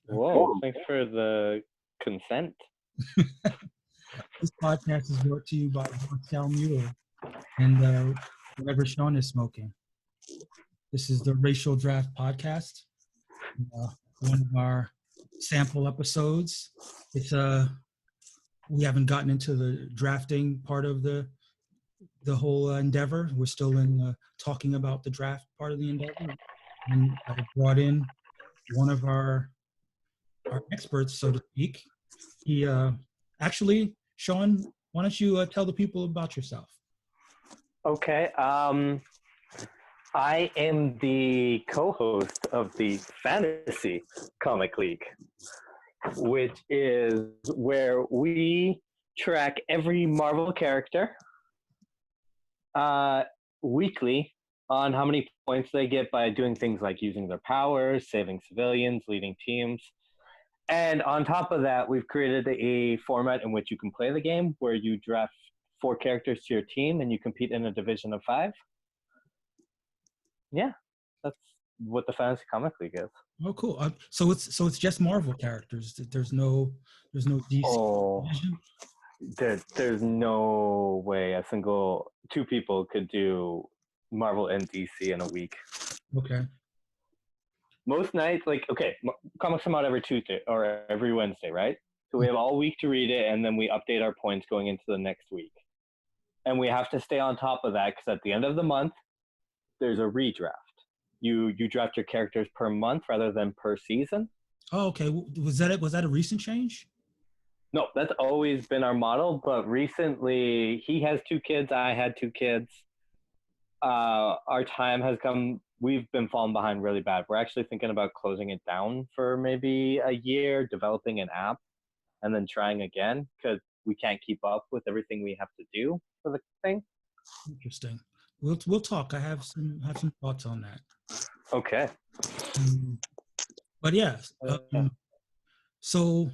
Whoa, thanks for the consent. This podcast is brought to you by Marcel Mueller and whatever Shaun is smoking. This is the Racial Draft Podcast, one of our sample episodes. It's we haven't gotten into the drafting part of the whole endeavor. We're still in talking about the draft part of the endeavor, and I brought in one of our experts, so to speak. He actually, Shaun, why don't you tell the people about yourself? Okay. I am the co-host of the Fantasy Comic League, which is where we track every Marvel character weekly on how many points they get by doing things like using their powers, saving civilians, leading teams. And on top of that, we've created a format in which you can play the game where you draft 4 characters to your team and you compete in a division of 5. Yeah, that's what the Fantasy Comic League is. Oh, cool. So it's just Marvel characters. There's no DC. Oh, there's no way a single 2 people could do Marvel and DC in a week. Okay. Most nights, comics come out every Tuesday or every Wednesday, right? So we have all week to read it, and then we update our points going into the next week. And we have to stay on top of that because at the end of the month, there's a redraft. You draft your characters per month rather than per season. Oh, okay. Was that a recent change? No, that's always been our model. But recently, he has 2 kids. I had 2 kids. Our time has come. We've been falling behind really bad. We're actually thinking about closing it down for maybe a year, developing an app, and then trying again because we can't keep up with everything we have to do for the thing. Interesting. We'll talk. I have some thoughts on that. Okay. But yeah. So,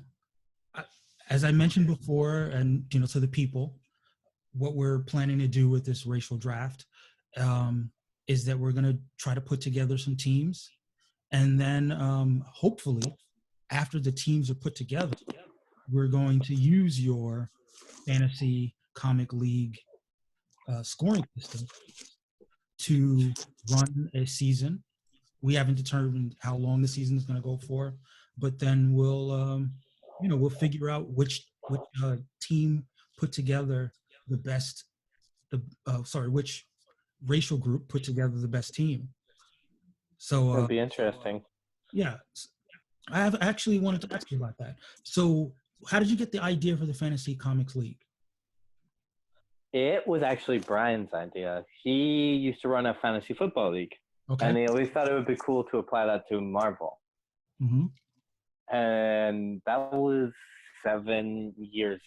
as I mentioned before, and to the people, what we're planning to do with this racial draft is that we're going to try to put together some teams, and then hopefully, after the teams are put together, we're going to use your Fantasy Comic League scoring system to run a season. We haven't determined how long the season is going to go for, but then we'll figure out which team put together the best. Which racial group put together the best team. So that'd be interesting. Yeah, I have actually wanted to ask you about that. So, how did you get the idea for the Fantasy Comics League? It was actually Brian's idea. He used to run a fantasy football league. Okay. And he always thought it would be cool to apply that to Marvel. Mm-hmm. And that was 6 years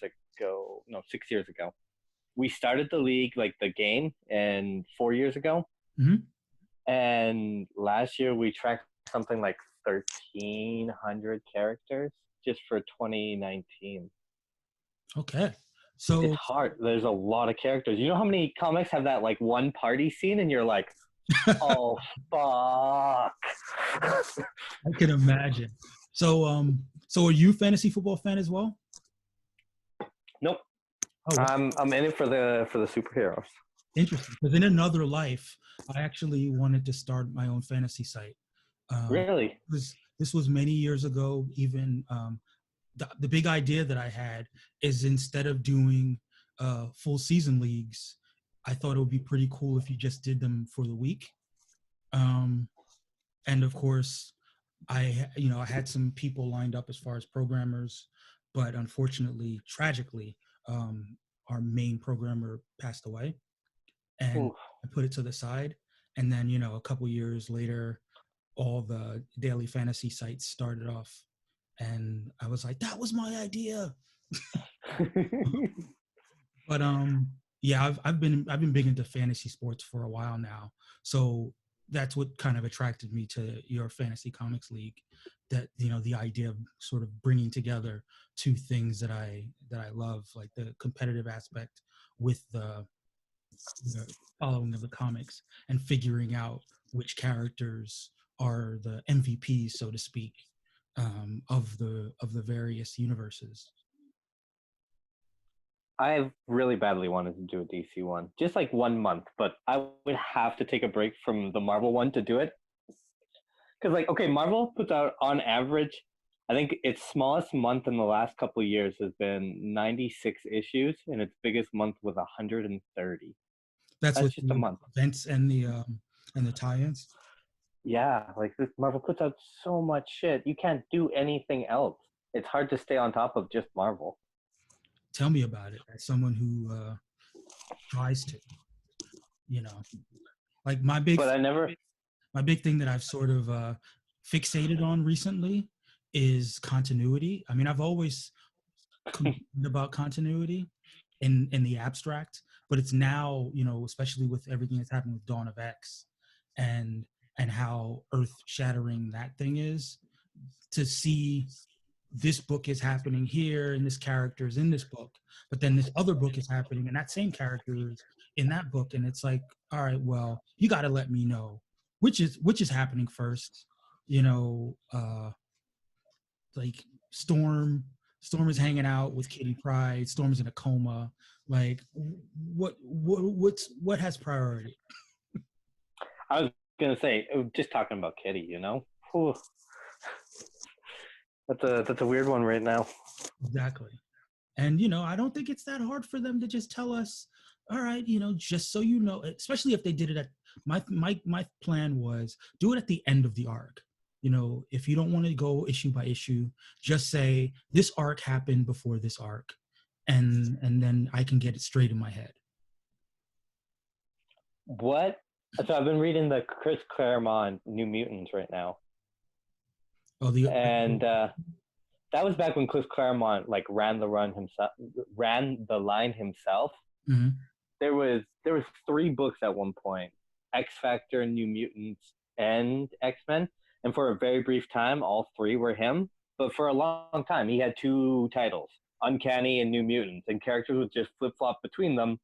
ago. We started the league, like the game, and 4 years ago. Mm-hmm. And last year we tracked something like 1,300 characters just for 2019. Okay. So it's hard. There's a lot of characters. You know how many comics have that like one party scene and you're like, oh, fuck. I can imagine. So are you a fantasy football fan as well? Nope. Oh, I'm in it for the superheroes. Interesting. Because in another life, I actually wanted to start my own fantasy site. Really? This was many years ago. Even the big idea that I had is instead of doing full season leagues, I thought it would be pretty cool if you just did them for the week. And of course, I had some people lined up as far as programmers, but unfortunately, tragically, our main programmer passed away, and I put it to the side. And then, a couple years later, all the daily fantasy sites started off, and I was like, that was my idea. But yeah, I've been big into fantasy sports for a while now, so that's what kind of attracted me to your Fantasy Comics League. That the idea of sort of bringing together 2 things that I love, like the competitive aspect with the following of the comics and figuring out which characters are the MVPs, so to speak. of the various universes. I really badly wanted to do a DC one, just like 1 month, but I would have to take a break from the Marvel one to do it. Because, like, okay, Marvel puts out on average, I think its smallest month in the last couple of years has been 96 issues, and its biggest month was 130. That's That's with just a the month. events and the tie-ins. Yeah, like this Marvel puts out so much shit. You can't do anything else. It's hard to stay on top of just Marvel. Tell me about it. As someone who tries to, you know, like But I never. my big thing that I've sort of fixated on recently is continuity. I mean, I've always complained about continuity in the abstract, but it's now, you know, especially with everything that's happening with Dawn of X and how earth shattering that thing is, to see this book is happening here and this character is in this book, but then this other book is happening and that same character is in that book, and it's like, all right, well, you got to let me know which is happening first, you know. Like Storm is hanging out with Kitty Pryde, Storm's in a coma. Like, what has priority? I was gonna say, just talking about Kitty, Whew. That's a weird one right now. Exactly. And, you know, I don't think it's that hard for them to just tell us, all right, you know, just so you know, especially if they did it at my plan was do it at the end of the arc. You know, if you don't want to go issue by issue, just say this arc happened before this arc, and then I can get it straight in my head. What? So I've been reading the Chris Claremont New Mutants right now, Oh, the and that was back when Chris Claremont like ran the line himself. mm-hmm. There was 3 books at one point: X Factor, New Mutants, and X-Men. And for a very brief time, all 3 were him. But for a long time, he had 2 titles: Uncanny and New Mutants, and characters would just flip flop between them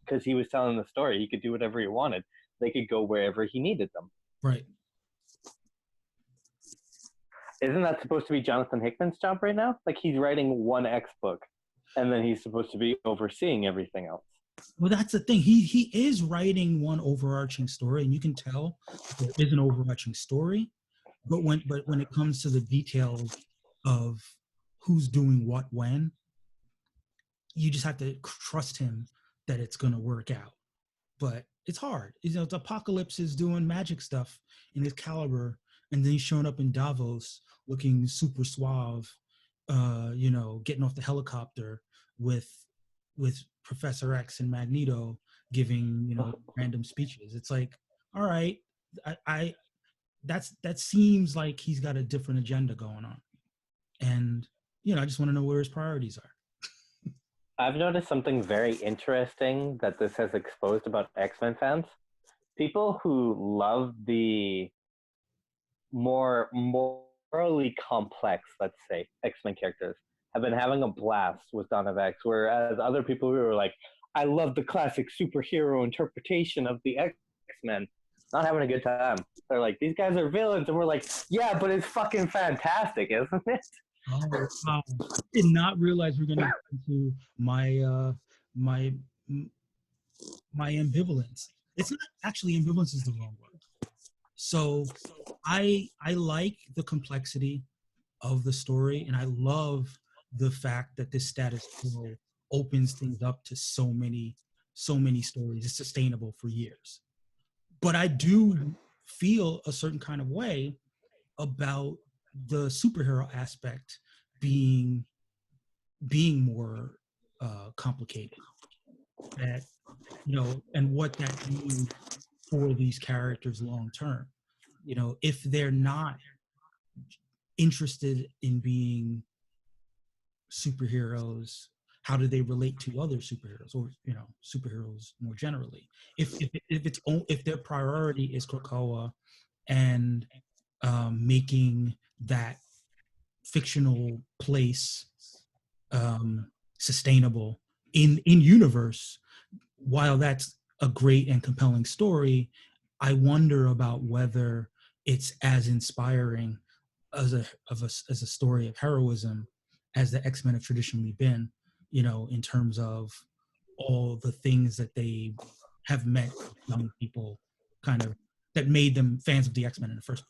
because he was telling the story. He could do whatever he wanted. They could go wherever he needed them. Right. Isn't that supposed to be Jonathan Hickman's job right now? Like, he's writing one X book, and then he's supposed to be overseeing everything else. Well, that's the thing. He is writing one overarching story, and you can tell there is an overarching story. But when it comes to the details of who's doing what when, you just have to trust him that it's going to work out. But it's hard. You know, Apocalypse is doing magic stuff in his caliber, and then he's showing up in Davos looking super suave, you know, getting off the helicopter with Professor X and Magneto giving, you know, random speeches. It's like, all right, I that seems like he's got a different agenda going on. And, you know, I just want to know where his priorities are. I've noticed something very interesting that this has exposed about X-Men fans. People who love the more morally complex, let's say, X-Men characters have been having a blast with Dawn of X, whereas other people who are like, I love the classic superhero interpretation of the X-Men, not having a good time. They're like, these guys are villains, and we're like, yeah, but it's fucking fantastic, isn't it? Oh, wow. I did not realize we're going to get into my ambivalence. It's not actually, ambivalence is the wrong word. So I like the complexity of the story, and I love the fact that this status quo opens things up to so many stories. It's sustainable for years. But I do feel a certain kind of way about the superhero aspect being more complicated. That, you know, and what that means for these characters long term. You know, if they're not interested in being superheroes, how do they relate to other superheroes, or, you know, superheroes more generally? If their priority is Krakoa and making that fictional place sustainable in universe, while that's a great and compelling story, I wonder about whether it's as inspiring as a story of heroism as the X-Men have traditionally been, in terms of all the things that they have met young people, kind of, that made them fans of the X-Men in the first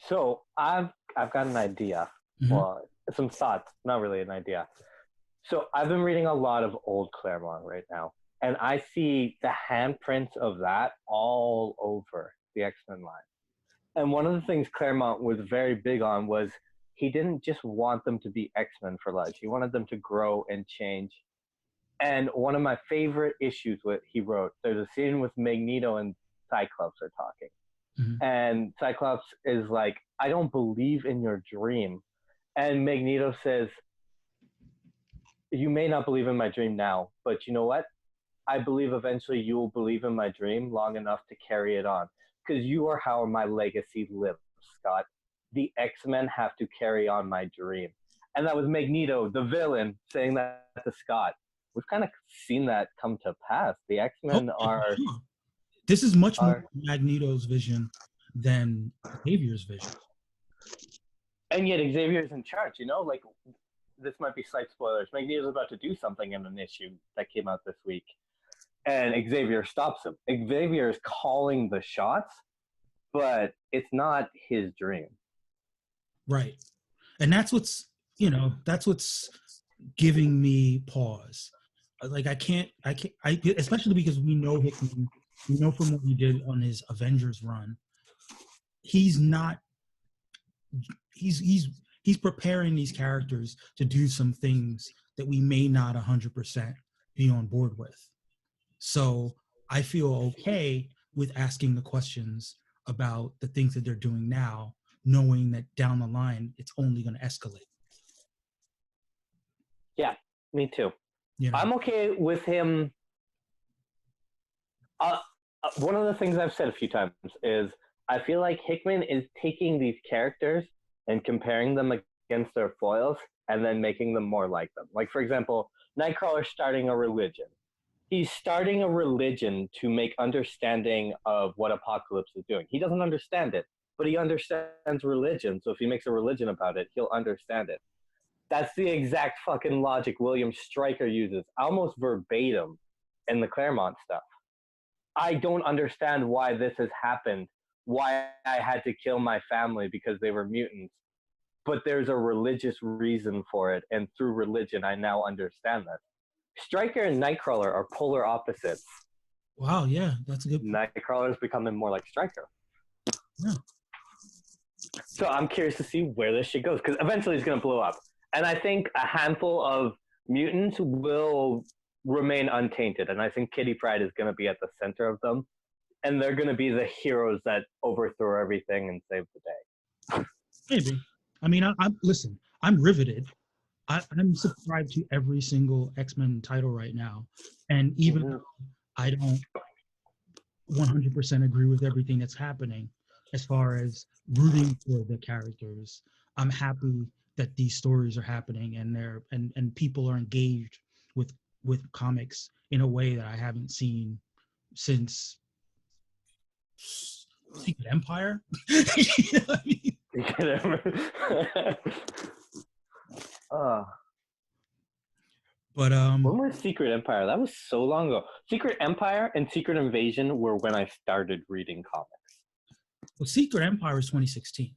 So I've got an idea. place. Well, some thoughts, not really an idea. So I've been reading a lot of old Claremont right now, and I see the handprints of that all over the X-Men line. And one of the things Claremont was very big on was he didn't just want them to be X-Men for life. He wanted them to grow and change. And one of my favorite issues what he wrote, there's a scene with Magneto and Cyclops are talking. Mhm. And Cyclops is like, I don't believe in your dream. And Magneto says, you may not believe in my dream now, but you know what? I believe eventually you will believe in my dream long enough to carry it on. Because you are how my legacy lives, Scott. The X-Men have to carry on my dream. And that was Magneto, the villain, saying that to Scott. We've kind of seen that come to pass. The Oh, X-Men yeah, are sure. This is much more are Magneto's vision than Xavier's vision. and yet Xavier's in charge, like this might be slight spoilers. Magneto's about to do something in an issue that came out this week. And Xavier stops him. Xavier is calling the shots, but it's not his dream. Right. And that's what's giving me pause. Like I can't, especially because we know Hickman, we know from what he did on his Avengers run, he's not, he's preparing these characters to do some things that we may not 100% be on board with. So I feel okay with asking the questions about the things that they're doing now, knowing that down the line it's only going to escalate. Yeah, me too. You know, I'm okay with him. One of the things I've said a few times is I feel like Hickman is taking these characters and comparing them against their foils and then making them more like them. Like, for example, Nightcrawler starting a religion. He's starting a religion to make understanding of what Apocalypse is doing. He doesn't understand it, but he understands religion. So if he makes a religion about it, he'll understand it. That's the exact fucking logic William Stryker uses, almost verbatim, in the Claremont stuff. I don't understand why this has happened, why I had to kill my family because they were mutants. But there's a religious reason for it, and through religion, I now understand that. Stryker and Nightcrawler are polar opposites. wow, yeah, that's a good point. Nightcrawler is becoming more like Stryker. Yeah. So I'm curious to see where this shit goes, because eventually it's going to blow up. And I think a handful of mutants will remain untainted. And I think Kitty Pryde is going to be at the center of them. And they're going to be the heroes that overthrow everything and save the day. Maybe. I mean, listen, I'm riveted. I'm subscribed to every single X-Men title right now. And even though I don't 100% agree with everything that's happening as far as rooting for the characters, I'm happy that these stories are happening and people are engaged with comics in a way that I haven't seen since Secret Empire. You know what I mean? But when was Secret Empire? That was so long ago. Secret Empire and Secret Invasion were when I started reading comics. Well, Secret Empire was 2016.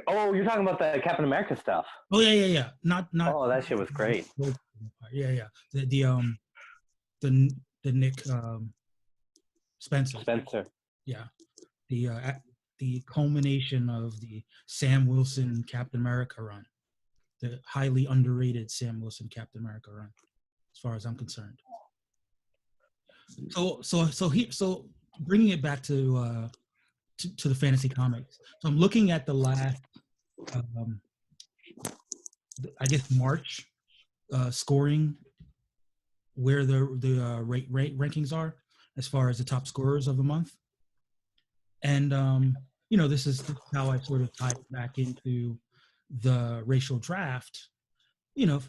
Oh, you're talking about the Captain America stuff. Oh yeah. Not. Oh, that shit was great. Yeah. The Nick Spencer. Yeah. The culmination of the Sam Wilson Captain America run, the highly underrated Sam Wilson Captain America run, as far as I'm concerned. So bringing it back to the fantasy comics. So I'm looking at the last, I guess March scoring, where the rankings are as far as the top scorers of the month, and this is how I sort of tie it back into the racial draft. If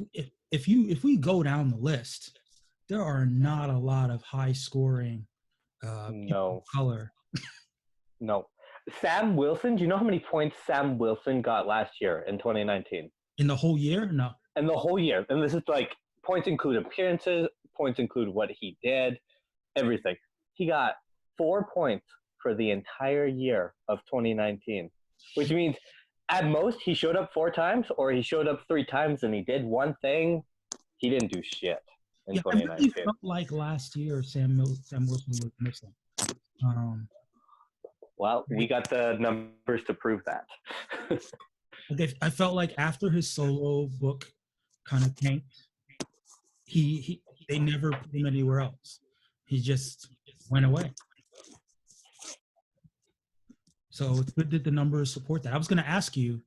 we go down the list, there are not a lot of high scoring no color. No. Sam Wilson, do you know how many points Sam Wilson got last year in 2019? In the whole year? No. And the whole year. And this is like points include appearances, points include what he did, everything. He got 4 points for the entire year of 2019, which means at most he showed up 4 times or he showed up 3 times and he did one thing. He didn't do shit in Yeah, I really 2019. felt like last year Sam Wilson was missing. Well, we got the numbers to prove that. I felt like after his solo book kind of tanked, they never put him anywhere else. He just went away. So it's good that the numbers support that. I was going to ask you,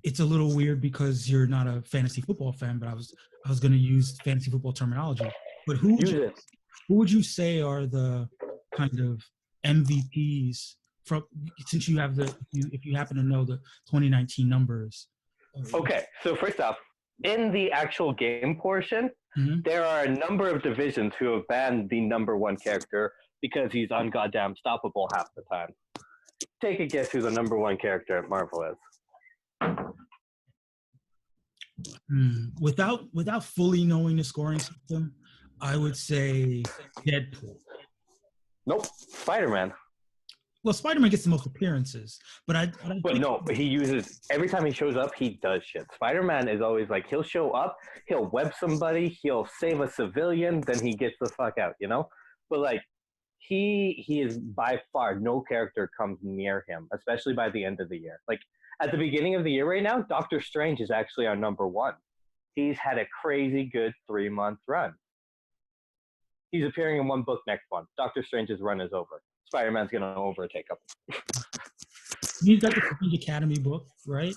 it's a little weird because you're not a fantasy football fan, but I was going to use fantasy football terminology. But who would you say are the kind of MVPs from, since you have if you happen to know the 2019 numbers? Okay, so first off, in the actual game portion, there are a number of divisions who have banned the number one character because he's ungoddamn stoppable half the time. Take a guess who the number one character at Marvel is. Without fully knowing the scoring system, I would say Deadpool. Nope, Spider-Man. Well, Spider-Man gets the most appearances, but no, he uses, every time he shows up, he does shit. Spider-Man is always like, he'll show up, he'll web somebody, he'll save a civilian, then he gets the fuck out, you know? But like, he is by far, no character comes near him, especially by the end of the year. Like, at the beginning of the year right now, Doctor Strange is actually our number one. He's had a crazy good 3-month run. He's appearing in one book next month. Doctor Strange's run is over. Spider-Man's going to overtake him. He's got the Strange Academy book, right?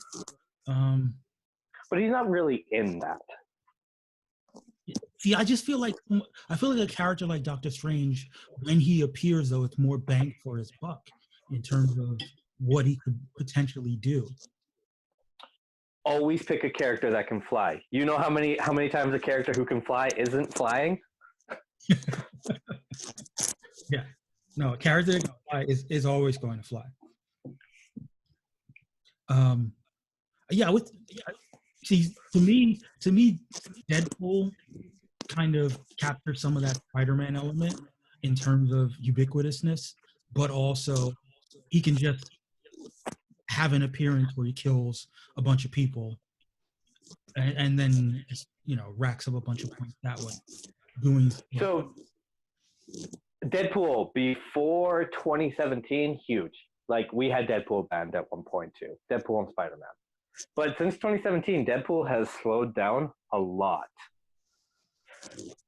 But he's not really in that. See, I feel like a character like Doctor Strange, when he appears, though, it's more bang for his buck in terms of what he could potentially do. Always pick a character that can fly. You know how many times a character who can fly isn't flying? Yeah. No, a character that can fly is always going to fly. See, to me, Deadpool kind of captures some of that Spider-Man element in terms of ubiquitousness, but also he can just have an appearance where he kills a bunch of people and then just, racks up a bunch of points that way. So Deadpool before 2017, huge. Like, we had Deadpool banned at one point too. Deadpool and Spider-Man. But since 2017, Deadpool has slowed down a lot.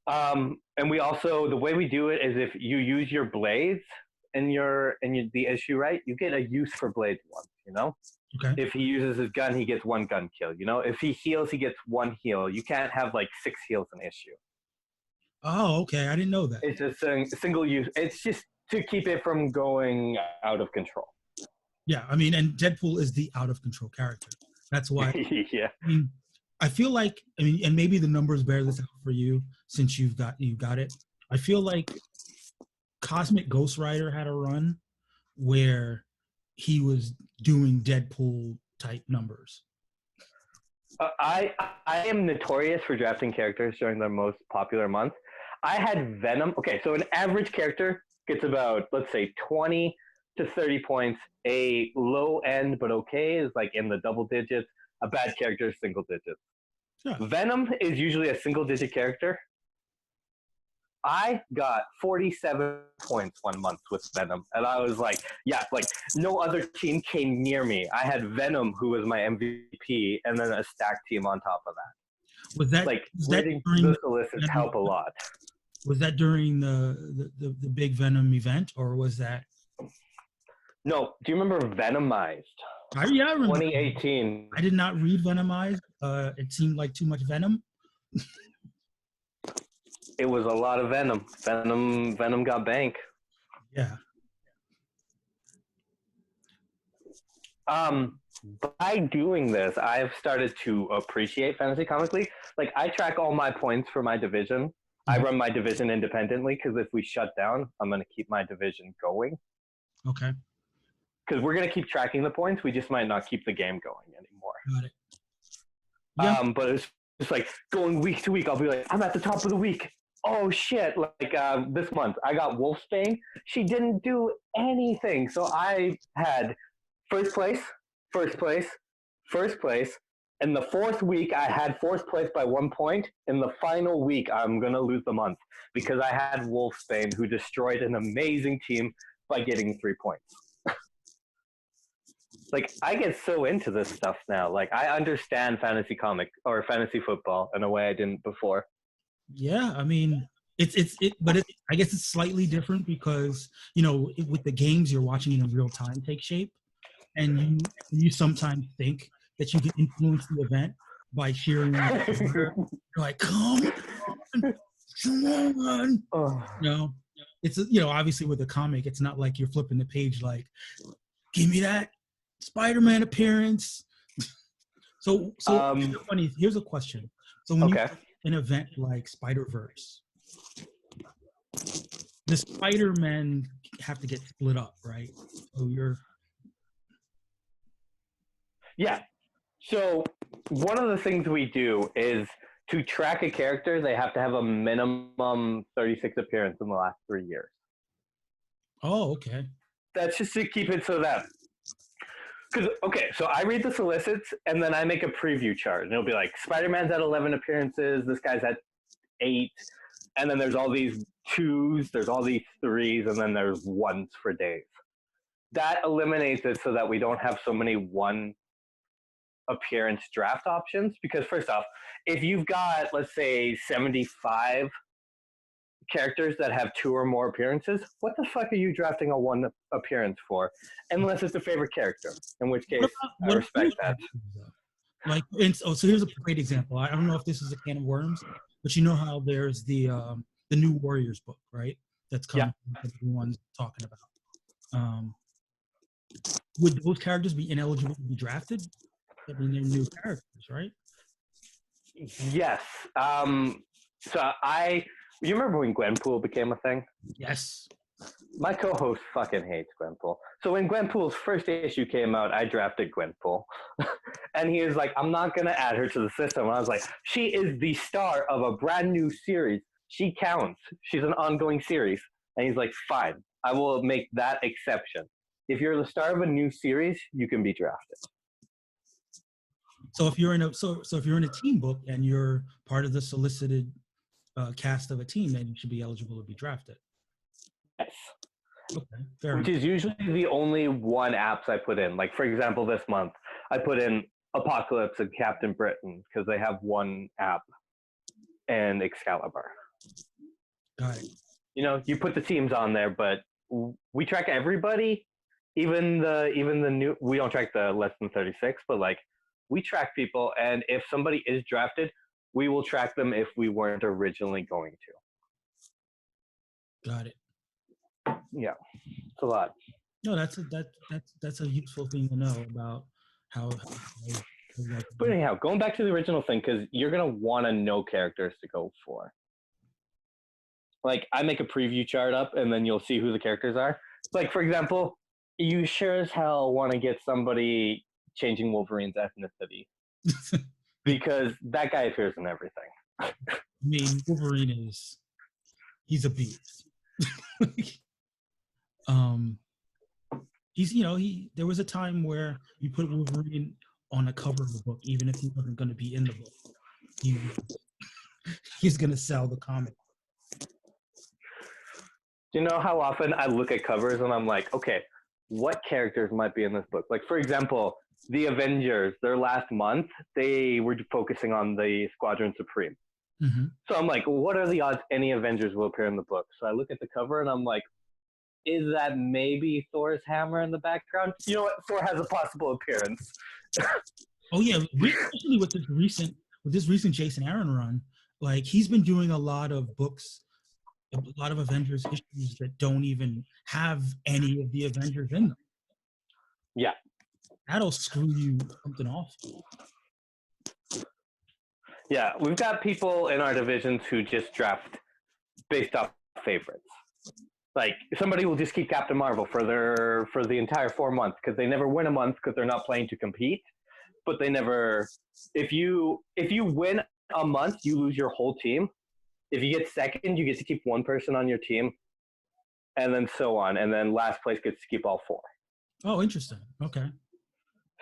And we also, the way we do it is if you use your blades in the issue, right, you get a use for blades once, Okay. If he uses his gun, he gets one gun kill, If he heals, he gets one heal. You can't have like 6 heals an issue. Oh, okay. I didn't know that. It's just a single use. It's just to keep it from going out of control. Yeah, I mean, and Deadpool is the out of control character. That's why. Yeah. I feel like, and maybe the numbers bear this out for you since you got it. I feel like Cosmic Ghost Rider had a run where he was doing Deadpool type numbers. I am notorious for drafting characters during the most popular month. I had Venom. Okay, so an average character gets about, let's say, 20 to 30 points. A low end but okay is like in the double digits. A bad character is single digits. Yeah. Venom is usually a single digit character. I got 47 points one month with Venom, and I was like, yeah, like no other team came near me. I had Venom, who was my MVP, and then a stacked team on top of that. Was that reading the solicits help a lot? Was that during the big Venom event, or was that? No. Do you remember Venomized? I remember. 2018. I did not read Venomized. It seemed like too much Venom. It was a lot of Venom. Venom got bank. Yeah. By doing this, I've started to appreciate Fantasy Comic League. Like, I track all my points for my division. I run my division independently because if we shut down, I'm going to keep my division going. Okay. Because we're gonna keep tracking the points. We just might not keep the game going anymore. Got it. Yeah. But it's like going week to week. I'll be like, I'm at the top of the week. Oh shit! Like this month, I got Wolfsbane. She didn't do anything, so I had first place, first place, first place. In the fourth week, I had fourth place by 1 point. In the final week, I'm gonna lose the month because I had Wolfsbane, who destroyed an amazing team by getting 3 points. Like I get so into this stuff now. Like I understand fantasy comic or fantasy football in a way I didn't before. Yeah. I mean, but I guess it's slightly different because with the games you're watching in real time take shape, and you sometimes think that you can influence the event by cheering. You're like, come on, come on. Oh. It's obviously with a comic, it's not like you're flipping the page like, give me that Spider-Man appearance. So funny. Here's a question. So when you Okay. an event like Spider-Verse, the Spider-Men have to get split up, right? So Yeah. So one of the things we do is to track a character, they have to have a minimum 36 appearance in the last 3 years. Oh, okay. That's just to keep it so that because okay, so I read the solicits and then I make a preview chart, and it'll be like Spider-Man's at 11 appearances, this guy's at 8, and then there's all these 2s, there's all these 3s, and then there's 1s for days. That eliminates it so that we don't have so many 1 appearance draft options. Because first off, if you've got let's say 75 characters that have 2 or more appearances, what the fuck are you drafting a 1 appearance for? Unless it's a favorite character, in which case I respect that. Like, so here's a great example. I don't know if this is a can of worms, but you know how there's the new Warriors book, right? That's coming. Yeah. Everyone's talking about. Would those characters be ineligible to be drafted? I mean, they're new characters, right? Yes. So you remember when Gwenpool became a thing? Yes. My co-host fucking hates Gwenpool. So when Gwenpool's first issue came out, I drafted Gwenpool. And he was like, I'm not going to add her to the system. And I was like, she is the star of a brand new series. She counts. She's an ongoing series. And he's like, fine, I will make that exception. If you're the star of a new series, you can be drafted. So if you're in a team book and you're part of the solicited cast of a team, then you should be eligible to be drafted. Yes. Okay, fair Which enough. is usually the only one apps I put in. Like for example, this month I put in Apocalypse and Captain Britain because they have one app, and Excalibur. Got it. You put the teams on there, but we track everybody, even the new. We don't track the less than 36, but like we track people, and if somebody is drafted, we will track them if we weren't originally going to. Got it. Yeah, it's a lot. No, that's a useful thing to know about how But anyhow, going back to the original thing, because you're gonna want to know characters to go for. Like I make a preview chart up, and then you'll see who the characters are. Like for example, you sure as hell want to get somebody changing Wolverine's ethnicity because that guy appears in everything. I mean, Wolverine he's a beast. There was a time where you put Wolverine on a cover of the book, even if he wasn't going to be in the book. He's going to sell the comic. Do you know how often I look at covers and I'm like, okay, what characters might be in this book? Like, for example, the Avengers, their last month, they were focusing on the Squadron Supreme. Mm-hmm. So I'm like, what are the odds any Avengers will appear in the book? So I look at the cover and I'm like, is that maybe Thor's hammer in the background? You know what? Thor has a possible appearance. Oh yeah, especially with this recent Jason Aaron run, like he's been doing a lot of books, a lot of Avengers issues that don't even have any of the Avengers in them. Yeah. That'll screw you something off. Yeah, we've got people in our divisions who just draft based off favorites. Like somebody will just keep Captain Marvel for the entire 4 months because they never win a month because they're not playing to compete. But they never. If you win a month, you lose your whole team. If you get second, you get to keep one person on your team, and then so on. And then last place gets to keep all four. Oh, interesting. Okay.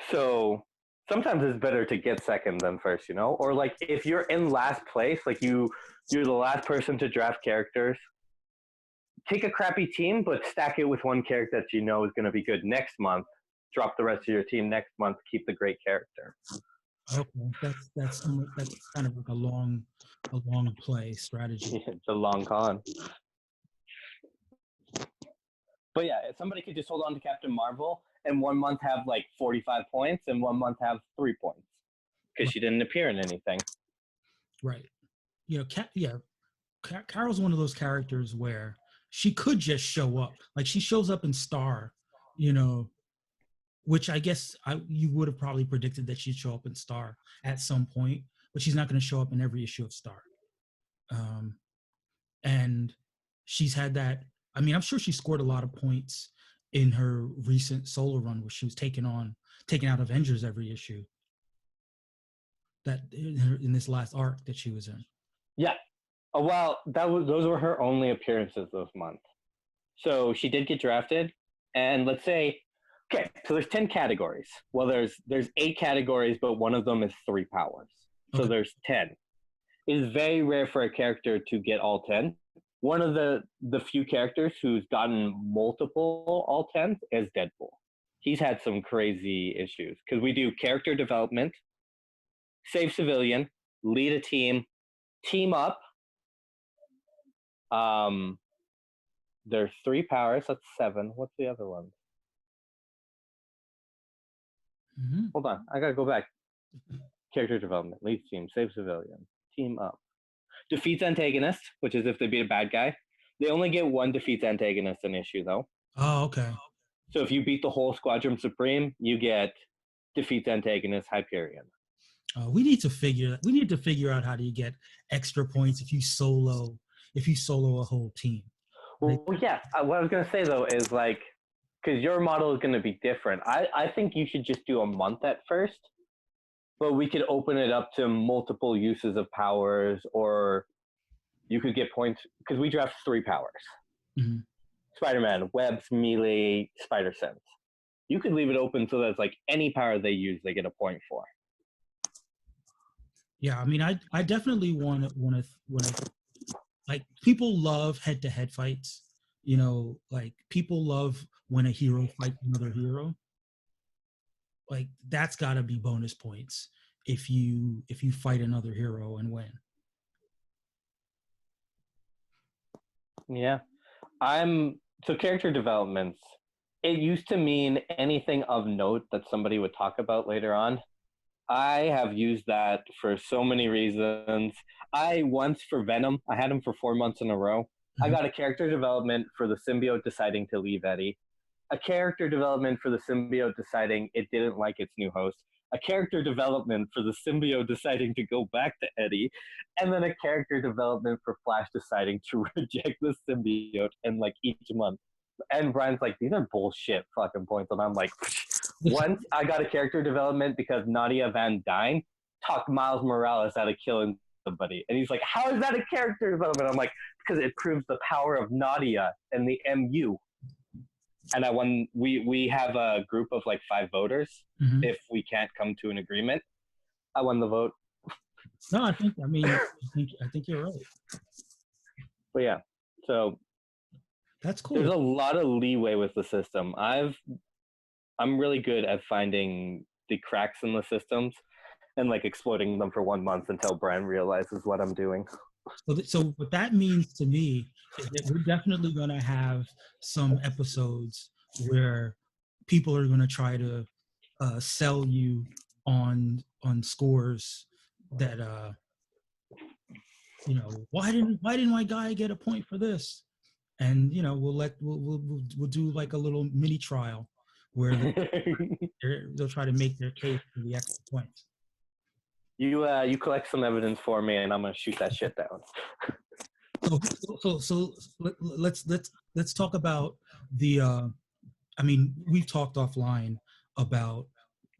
So sometimes it's better to get second than first, you know? Or like if you're in last place, like you're the last person to draft characters, take a crappy team, but stack it with one character that you know is going to be good next month. Drop the rest of your team next month. Keep the great character. Okay. That's kind of like a long play strategy. It's a long con. But yeah, if somebody could just hold on to Captain Marvel and 1 month have like 45 points and 1 month have 3 points because she didn't appear in anything. Right. Carol's one of those characters where she could just show up. Like she shows up in Star, which I guess you would have probably predicted that she'd show up in Star at some point, but she's not going to show up in every issue of Star. And she's had that. I mean, I'm sure she scored a lot of points in her recent solo run where she was taking out Avengers every issue. That in this last arc that she was in. Yeah. Well, those were her only appearances this month. So she did get drafted, and let's say, okay, so there's 10 categories. Well, there's 8 categories, but one of them is 3 powers. So there's 10. It is very rare for a character to get all 10. One of the few characters who's gotten multiple all 10s is Deadpool. He's had some crazy issues because we do character development, save civilian, lead a team, team up. There's 3 powers. That's 7. What's the other one? Mm-hmm. Hold on, I gotta go back. Character development, lead team, save civilian, team up, defeats antagonist, which is if they beat a bad guy. They only get 1 defeats antagonist an issue though. Oh, okay. So if you beat the whole Squadron Supreme, you get defeats antagonist Hyperion. We need to figure out how do you get extra points if you solo a whole team. Well, yeah. What I was gonna say though is like, because your model is gonna be different. I think you should just do a month at first, but we could open it up to multiple uses of powers, or you could get points because we draft 3 powers. Mm-hmm. Spider-Man, webs, melee, spider sense. You could leave it open so that it's like any power they use, they get a point for. Yeah, I mean, I definitely want to like people love head-to-head fights. Like people love when a hero fights another hero. Like that's got to be bonus points if you fight another hero and win. Yeah. So character developments, it used to mean anything of note that somebody would talk about later on. I have used that for so many reasons. Once for Venom, I had him for 4 months in a row. Mm-hmm. I got a character development for the symbiote deciding to leave Eddie, a character development for the symbiote deciding it didn't like its new host, a character development for the symbiote deciding to go back to Eddie, and then a character development for Flash deciding to reject the symbiote in like each month. And Brian's like, these are bullshit fucking points. And I'm like, once I got a character development because Nadia Van Dyne talked Miles Morales out of killing somebody. And he's like, how is that a character development? I'm like, because it proves the power of Nadia and the MU. And I won. We have a group of like 5 voters. Mm-hmm. If we can't come to an agreement, I won the vote. No, I think you're right. But yeah, so that's cool. There's a lot of leeway with the system. I'm really good at finding the cracks in the systems and like exploiting them for 1 month until Brian realizes what I'm doing. So what that means to me is that we're definitely going to have some episodes where people are going to try to sell you on scores that why didn't my guy get a point for this? And we'll do like a little mini trial where they'll try to make their case for the extra points. You collect some evidence for me, and I'm gonna shoot that shit down. So let's talk about the. I mean, we've talked offline about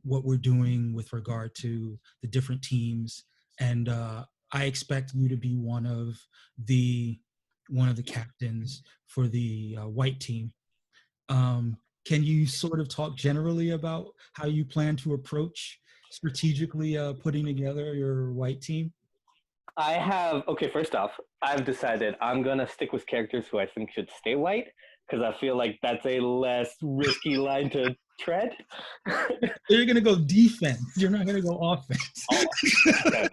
what we're doing with regard to the different teams, and I expect you to be the one of the captains for the white team. Can you sort of talk generally about how you plan to approach strategically putting together your white team? Okay, first off, I've decided I'm going to stick with characters who I think should stay white because I feel like that's a less risky line to tread. You're going to go defense. You're not going to go offense. Oh, okay.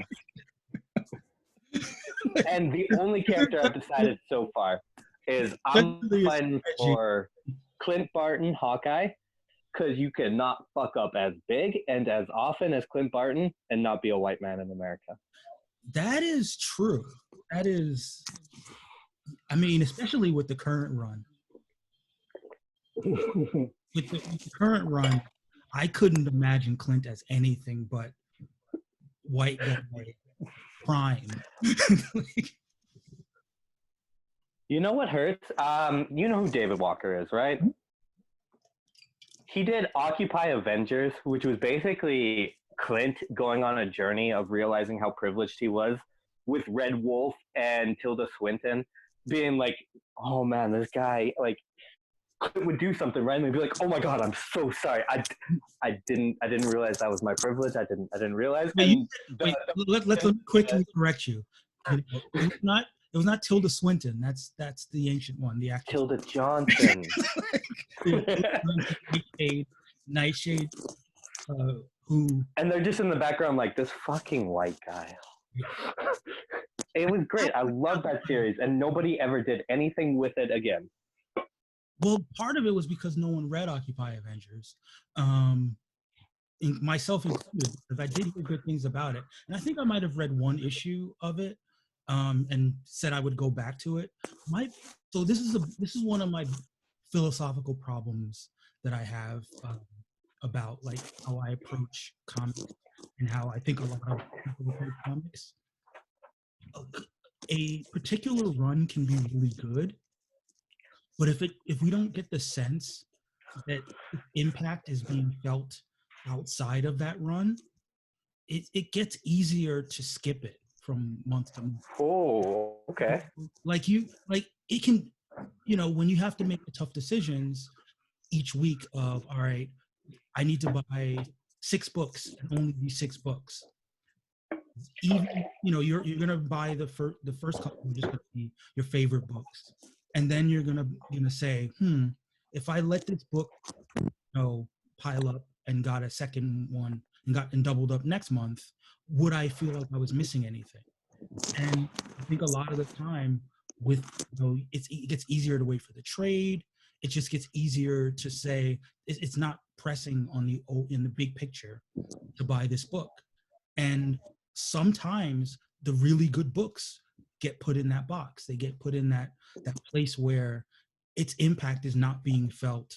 And the only character I've decided so far is I'm fighting for Clint Barton, Hawkeye, because you cannot fuck up as big and as often as Clint Barton and not be a white man in America. That is true. That is, I mean, especially with the current run. With the current run, I couldn't imagine Clint as anything but white guy prime. You know what hurts? You know who David Walker is, right? He did Occupy Avengers, which was basically Clint going on a journey of realizing how privileged he was with Red Wolf and Tilda Swinton being like, oh man, this guy, like, Clint would do something randomly and be like, oh my God, I'm so sorry. I didn't realize that was my privilege. I didn't realize. Let's quickly correct you. It was not Tilda Swinton. That's the ancient one, the actress. Tilda Johnson. Nightshade, who... And they're just in the background like, this fucking white guy. It was great. I love that series, and nobody ever did anything with it again. Well, part of it was because no one read Occupy Avengers. Myself included, because I did hear good things about it. And I think I might have read one issue of it and said I would go back to it. So this is one of my philosophical problems that I have about like how I approach comics and how I think a lot of people approach comics. A particular run can be really good, but if we don't get the sense that impact is being felt outside of that run, it gets easier to skip it from month to month. Oh, okay. Like it can, when you have to make the tough decisions each week of, all right, I need to buy 6 books and only these 6 books. Even you're gonna buy the first couple are just gonna be your favorite books, and then you're gonna say, if I let this book pile up and got a second one and doubled up next month, would I feel like I was missing anything? And I think a lot of the time with it gets easier to wait for the trade. It just gets easier to say it's not pressing in the big picture to buy this book. And sometimes the really good books get put in that box. They get put in that place where its impact is not being felt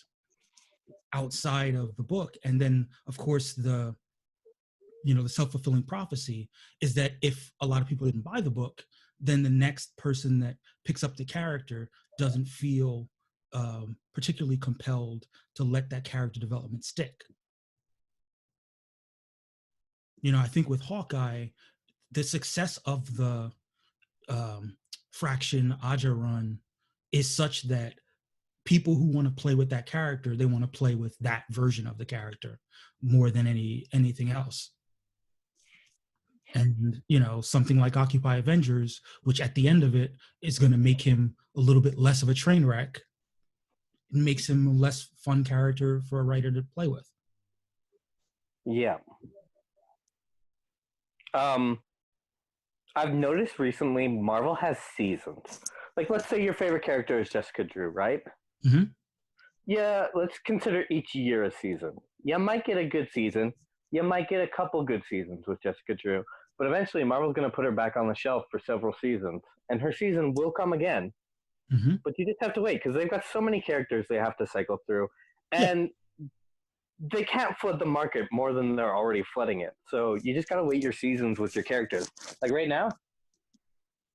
outside of the book. And then, of course, the self-fulfilling prophecy is that if a lot of people didn't buy the book, then the next person that picks up the character doesn't feel particularly compelled to let that character development stick. I think with Hawkeye, the success of the Fraction Aja run is such that people who want to play with that character, they want to play with that version of the character more than anything else. And something like Occupy Avengers, which at the end of it is going to make him a little bit less of a train wreck, it makes him a less fun character for a writer to play with. Yeah. I've noticed recently Marvel has seasons. Like, let's say your favorite character is Jessica Drew, right? Mm-hmm. Yeah, let's consider each year a season. You might get a good season. You might get a couple good seasons with Jessica Drew. But eventually, Marvel's going to put her back on the shelf for several seasons. And her season will come again. Mm-hmm. But you just have to wait because they've got so many characters they have to cycle through. And they can't flood the market more than they're already flooding it. So you just got to wait your seasons with your characters. Like right now,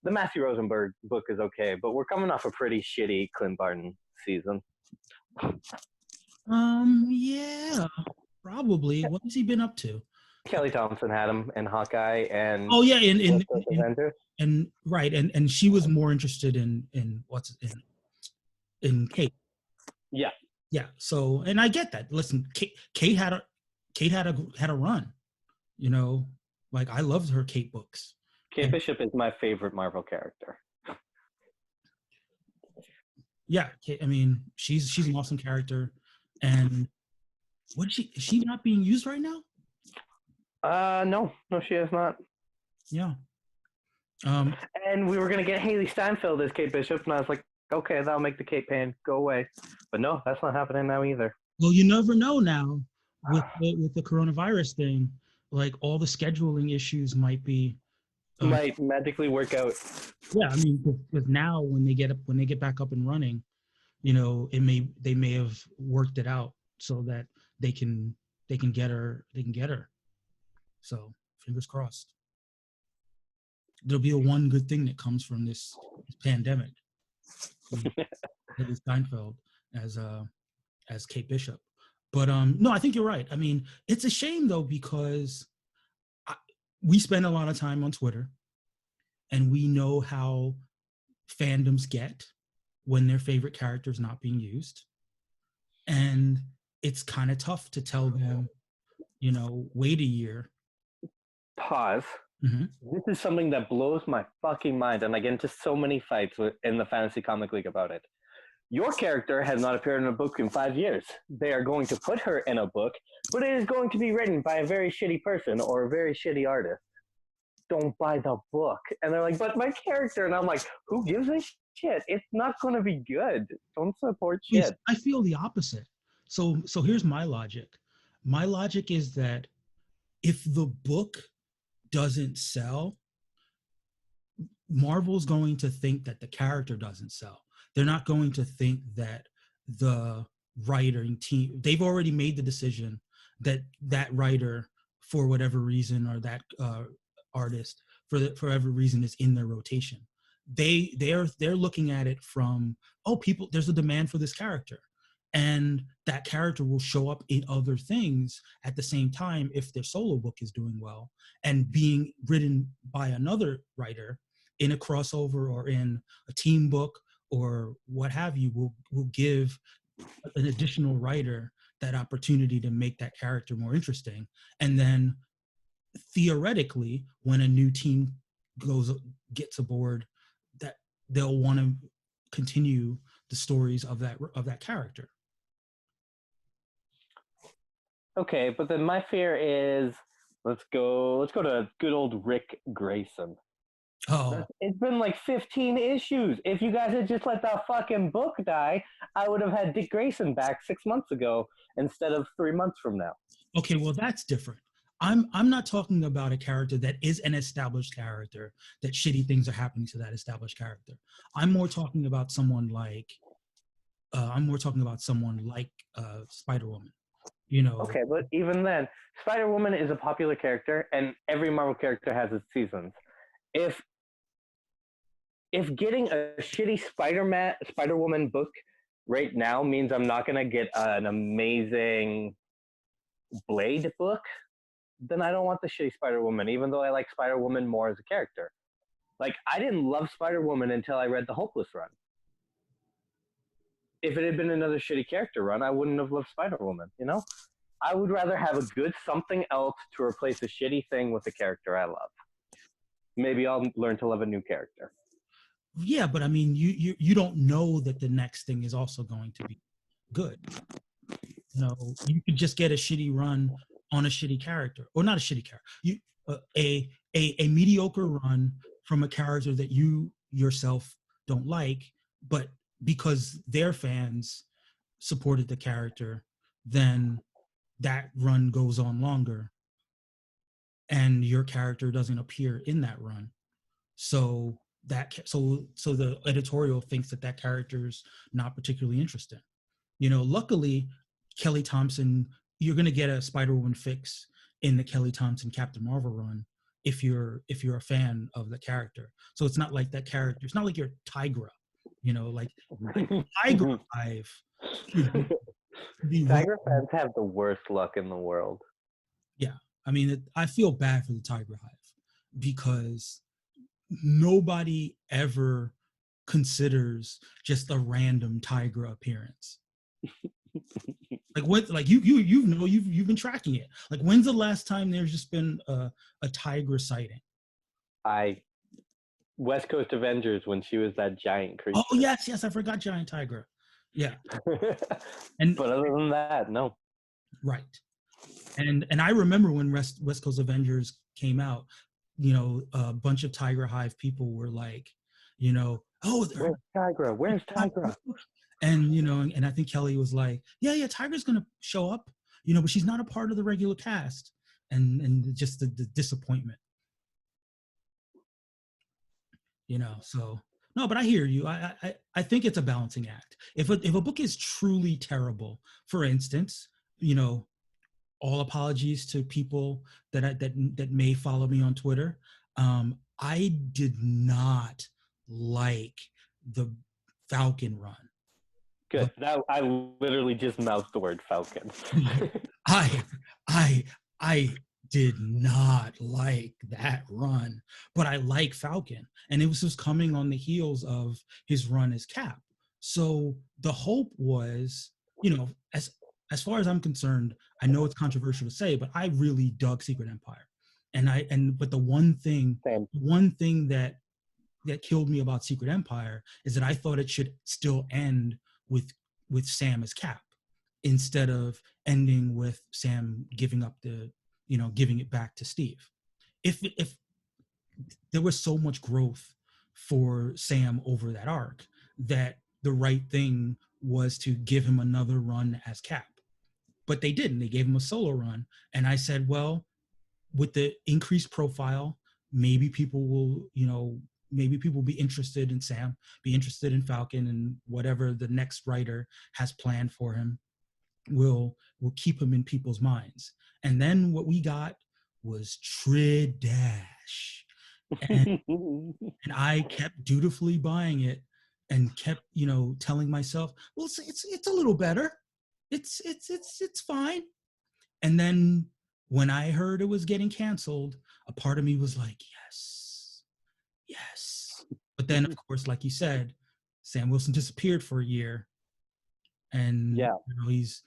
The Matthew Rosenberg book is okay, but we're coming off a pretty shitty Clint Barton season. Yeah, probably. What has he been up to? Kelly Thompson had him in Hawkeye and Oh yeah, Avengers. and right, and she was more interested in what's in Kate. Yeah. Yeah. So, and I get that. Listen, Kate had a run. You know, like I loved her Kate books. Kate Bishop is my favorite Marvel character. Yeah, I mean, she's an awesome character, and is she not being used right now? No, she is not. Yeah. And we were gonna get Haley Steinfeld as Kate Bishop, and I was like, okay, that'll make the Kate pain go away. But no, that's not happening now either. Well, you never know now with the coronavirus thing. Like all the scheduling issues might might magically work out. Yeah, I mean, because now when they get back up and running, you know, they may have worked it out so that they can get her. So fingers crossed. There'll be one good thing that comes from this pandemic. Haley Steinfeld as Kate Bishop. But no, I think you're right. I mean, it's a shame though, because we spend a lot of time on Twitter, and we know how fandoms get when their favorite character is not being used. And it's kind of tough to tell them, you know, wait a year. Pause. Mm-hmm. This is something that blows my fucking mind, and I get into so many fights in the Fantasy Comic League about it. Your character has not appeared in a book in 5 years. They are going to put her in a book, but it is going to be written by a very shitty person or a very shitty artist. Don't buy the book. And they're like, but my character. And I'm like, who gives a shit? It's not going to be good. Don't support shit. I feel the opposite. So here's my logic. My logic is that if the book doesn't sell, Marvel's going to think that the character doesn't sell. They're not going to think that the writing team, they've already made the decision that that writer, for whatever reason, or that artist, for whatever reason, is in their rotation. They're looking at it from, oh, people, there's a demand for this character, and that character will show up in other things at the same time if their solo book is doing well, and being written by another writer in a crossover or in a team book or what have you will give an additional writer that opportunity to make that character more interesting. And then theoretically, when a new team gets aboard, that they'll want to continue the stories of that character. Okay, but then my fear is, let's go to good old Rick Grayson. Oh, it's been like 15 issues. If you guys had just let that fucking book die, I would have had Dick Grayson back 6 months ago instead of 3 months from now. Okay, well, that's different. I'm not talking about a character that is an established character, that shitty things are happening to that established character. I'm more talking about someone like Spider-Woman. You know. Okay, but even then, Spider-Woman is a popular character, and every Marvel character has its seasons. If getting a shitty Spider-Woman book right now means I'm not gonna get an amazing Blade book, then I don't want the shitty Spider-Woman, even though I like Spider-Woman more as a character. Like, I didn't love Spider-Woman until I read the Hopeless run. If it had been another shitty character run, I wouldn't have loved Spider-Woman, you know? I would rather have a good something else to replace a shitty thing with a character I love. Maybe I'll learn to love a new character. Yeah, but I mean, you don't know that the next thing is also going to be good. You know, you could just get a shitty run on a shitty character, or not a shitty character. A mediocre run from a character that you yourself don't like, but because their fans supported the character, then that run goes on longer, and your character doesn't appear in that run. So the editorial thinks that character's not particularly interesting. You know, luckily, Kelly Thompson, you're going to get a Spider-Woman fix in the Kelly Thompson Captain Marvel run if you're a fan of the character. So it's not like that character. It's not like you're Tigra, like Tiger Hive should be Tiger written. fans have the worst luck in the world. Yeah, I mean, I feel bad for the Tiger Hive because nobody ever considers just a random Tigra appearance. Like what? Like you've been tracking it. Like when's the last time there's just been a Tigra sighting? West Coast Avengers when she was that giant creature. Oh yes, I forgot Giant Tigra. Yeah, but other than that, no. Right, and I remember when West Coast Avengers came out. A bunch of Tiger Hive people were like, oh, where's Tigra? Where's Tigra? And and I think Kelly was like, yeah, Tigra's gonna show up, but she's not a part of the regular cast, and just the disappointment, So no, but I hear you. I think it's a balancing act. If a book is truly terrible, for instance, all apologies to people that may follow me on Twitter. I did not like the Falcon run. Good. I literally just mouthed the word Falcon. I did not like that run, but I like Falcon, and it was just coming on the heels of his run as Cap. So the hope was, as far as I'm concerned, I know it's controversial to say, but I really dug Secret Empire, but the one thing that killed me about Secret Empire is that I thought it should still end with Sam as Cap, instead of ending with Sam giving it back to Steve. If there was so much growth for Sam over that arc, that the right thing was to give him another run as Cap. But they didn't. They gave him a solo run. And I said, well, with the increased profile, maybe people will be interested in Sam, be interested in Falcon, and whatever the next writer has planned for him will keep him in people's minds. And then what we got was Tridash. And I kept dutifully buying it and kept, telling myself, well, it's a little better. It's fine. And then when I heard it was getting canceled, a part of me was like, yes. But then, of course, like you said, Sam Wilson disappeared for a year, and he's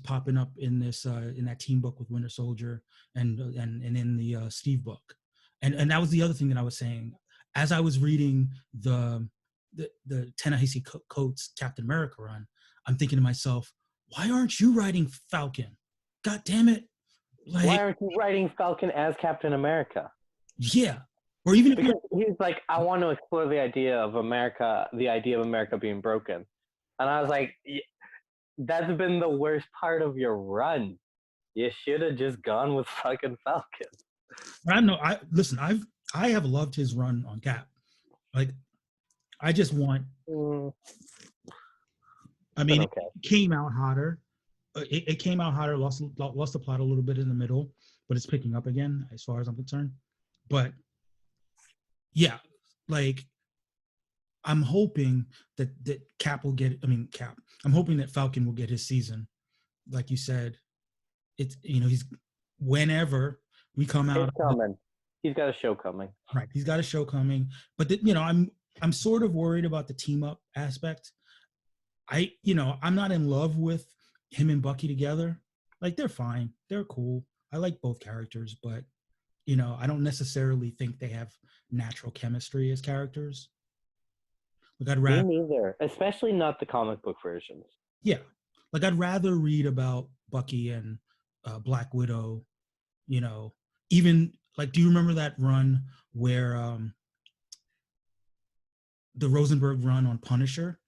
popping up in this in that team book with Winter Soldier and in the Steve book, and that was the other thing that I was saying as I was reading the Ta-Nehisi Coates Captain America run. I'm thinking to myself, why aren't you writing Falcon? God damn it! Why aren't you writing Falcon as Captain America? Yeah. Or even because he's like, I want to explore the idea of America being broken. And I was like, that's been the worst part of your run. You should have just gone with fucking Falcon. I know. I have loved his run on Cap. Like, I just want. I mean, okay. It came out hotter. It came out hotter. Lost the plot a little bit in the middle, but it's picking up again as far as I'm concerned. But yeah, like, I'm hoping that Cap will get. Cap. I'm hoping that Falcon will get his season. Like you said, it's he's whenever we come out. It's coming. He's got a show coming. Right, he's got a show coming. But I'm sort of worried about the team up aspect. I'm not in love with him and Bucky together. Like, they're fine, they're cool. I like both characters, but I don't necessarily think they have natural chemistry as characters. Like, I'd rather. Me neither, especially not the comic book versions. Yeah, like, I'd rather read about Bucky and Black Widow. Even like, do you remember that run where the Rosenberg run on Punisher?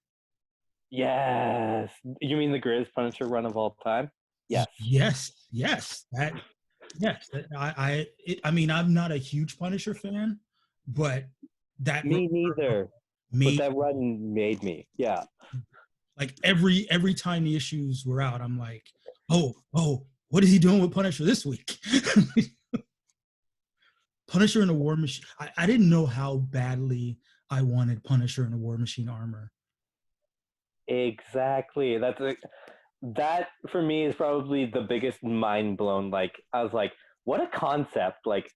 Yes. You mean the greatest Punisher run of all time? Yes. Yes. I'm not a huge Punisher fan, but that me neither. But that run made me. Yeah. Like, every time the issues were out, I'm like, oh, what is he doing with Punisher this week? Punisher in a War Machine. I didn't know how badly I wanted Punisher in a War Machine armor. Exactly. That for me is probably the biggest mind blown. Like I was like, what a concept! Like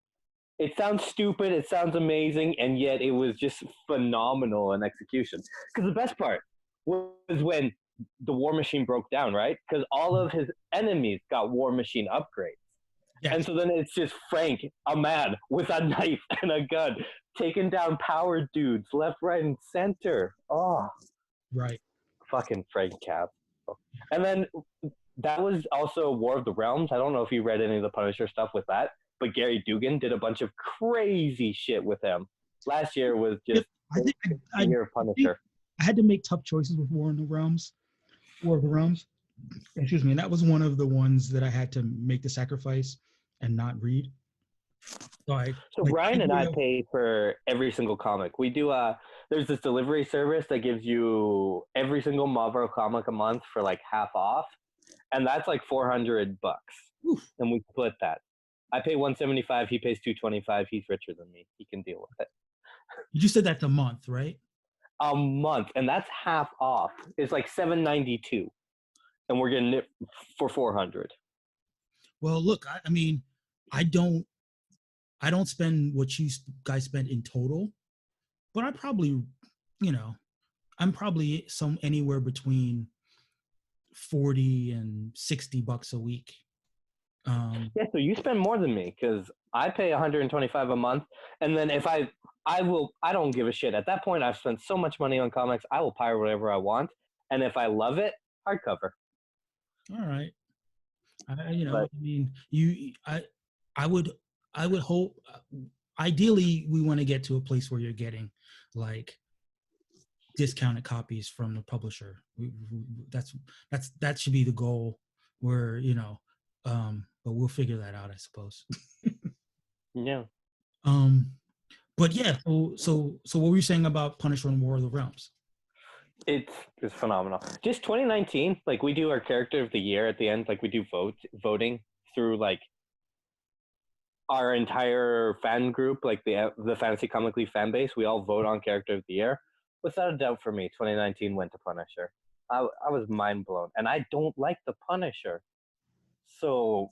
it sounds stupid, it sounds amazing, and yet it was just phenomenal in execution. Because the best part was when the War Machine broke down, right? Because all of his enemies got War Machine upgrades. And Yes, so then it's just Frank, a man with a knife and a gun, taking down power dudes left, right, and center. Oh, right. fucking Frank Cap. And then that was also War of the Realms. I don't know if you read any of the Punisher stuff with that, but Gary Dugan did a bunch of crazy shit with him. Last year was Yep. just I think the year of I think Punisher. I had to make tough choices with War of the Realms. Excuse me, and that was one of the ones that I had to make the sacrifice and not read. So I So like Brian and idea I of pay for every single comic. We do there's this delivery service that gives you every single Marvel comic a month for like half off. And that's like $400. oof, And we split that. I pay 175, he pays 225. He's richer than me. He can deal with it. you said that's a month, right? A month, and that's half off. It's like 792, and we're getting it for 400. Well, look, I mean, I don't I don't spend what you guys spend in total, but I probably, you know, I'm probably some anywhere between 40 and $60 a week. Yeah, so you spend more than me because I pay 125 a month, and then if I don't give a shit. At that point, I've spent so much money on comics, I will pirate whatever I want, and if I love it, hardcover. All right. But I mean, I would, I would hope. Ideally, we want to get to a place where you're getting like discounted copies from the publisher. That should be the goal. Where but we'll figure that out, I suppose. yeah, um, but yeah. So what were you saying about Punisher and War of the Realms? it's phenomenal. Just 2019, like we do our character of the year at the end, like we do voting through like our entire fan group, like the Fantasy Comic League fan base. We all vote on character of the year. Without a doubt, for me, 2019 went to Punisher. I was mind blown, and I don't like the Punisher, so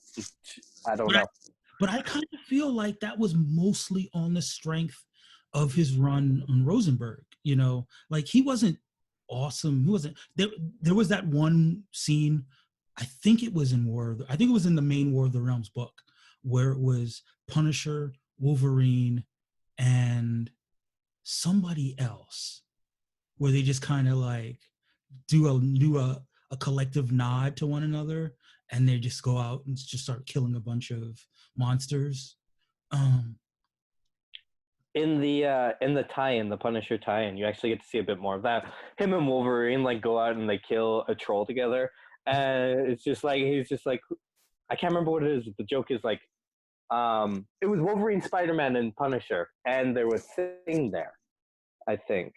I don't But I, know. but I kind of feel like that was mostly on the strength of his run on Rosenberg. Like he wasn't awesome. He wasn't there. There was that one scene. I think it was in I think it was in the main War of the Realms book where it was Punisher, Wolverine, and somebody else, where they just kind of like do a collective nod to one another, and they just go out and just start killing a bunch of monsters. Um, In the tie-in, the Punisher tie-in, you actually get to see a bit more of that. Him and Wolverine like go out and they kill a troll together, and it's just like he's just like I can't remember what it is. The joke is like it was Wolverine, Spider-Man, and Punisher, and there was Thing there. I think.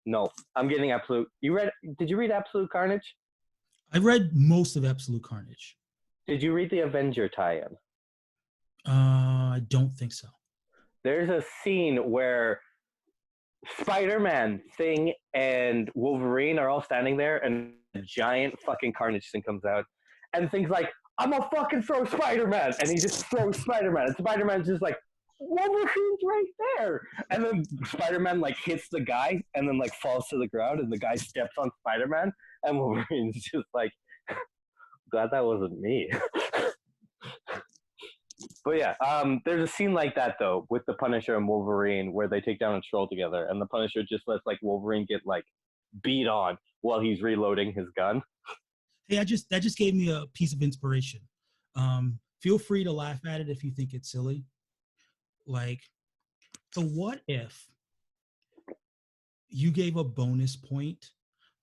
No, I'm getting Absolute. Did you read Absolute Carnage? I read most of Absolute Carnage. Did you read the Avenger tie-in? I don't think so. There's a scene where Spider-Man, Thing, and Wolverine are all standing there, and a giant fucking Carnage thing comes out, and Thing's like, "I'm gonna fucking throw Spider-Man," and he just throws Spider-Man, and Spider-Man's just like, "Wolverine's right there," and then Spider-Man like hits the guy, and then like falls to the ground, and the guy steps on Spider-Man, and Wolverine's just like, "Glad that wasn't me." But yeah, there's a scene like that though with the Punisher and Wolverine where they take down a troll together, and the Punisher just lets like Wolverine get like beat on while he's reloading his gun. Hey, that just gave me a piece of inspiration. Feel free to laugh at it if you think it's silly. Like, so what if you gave a bonus point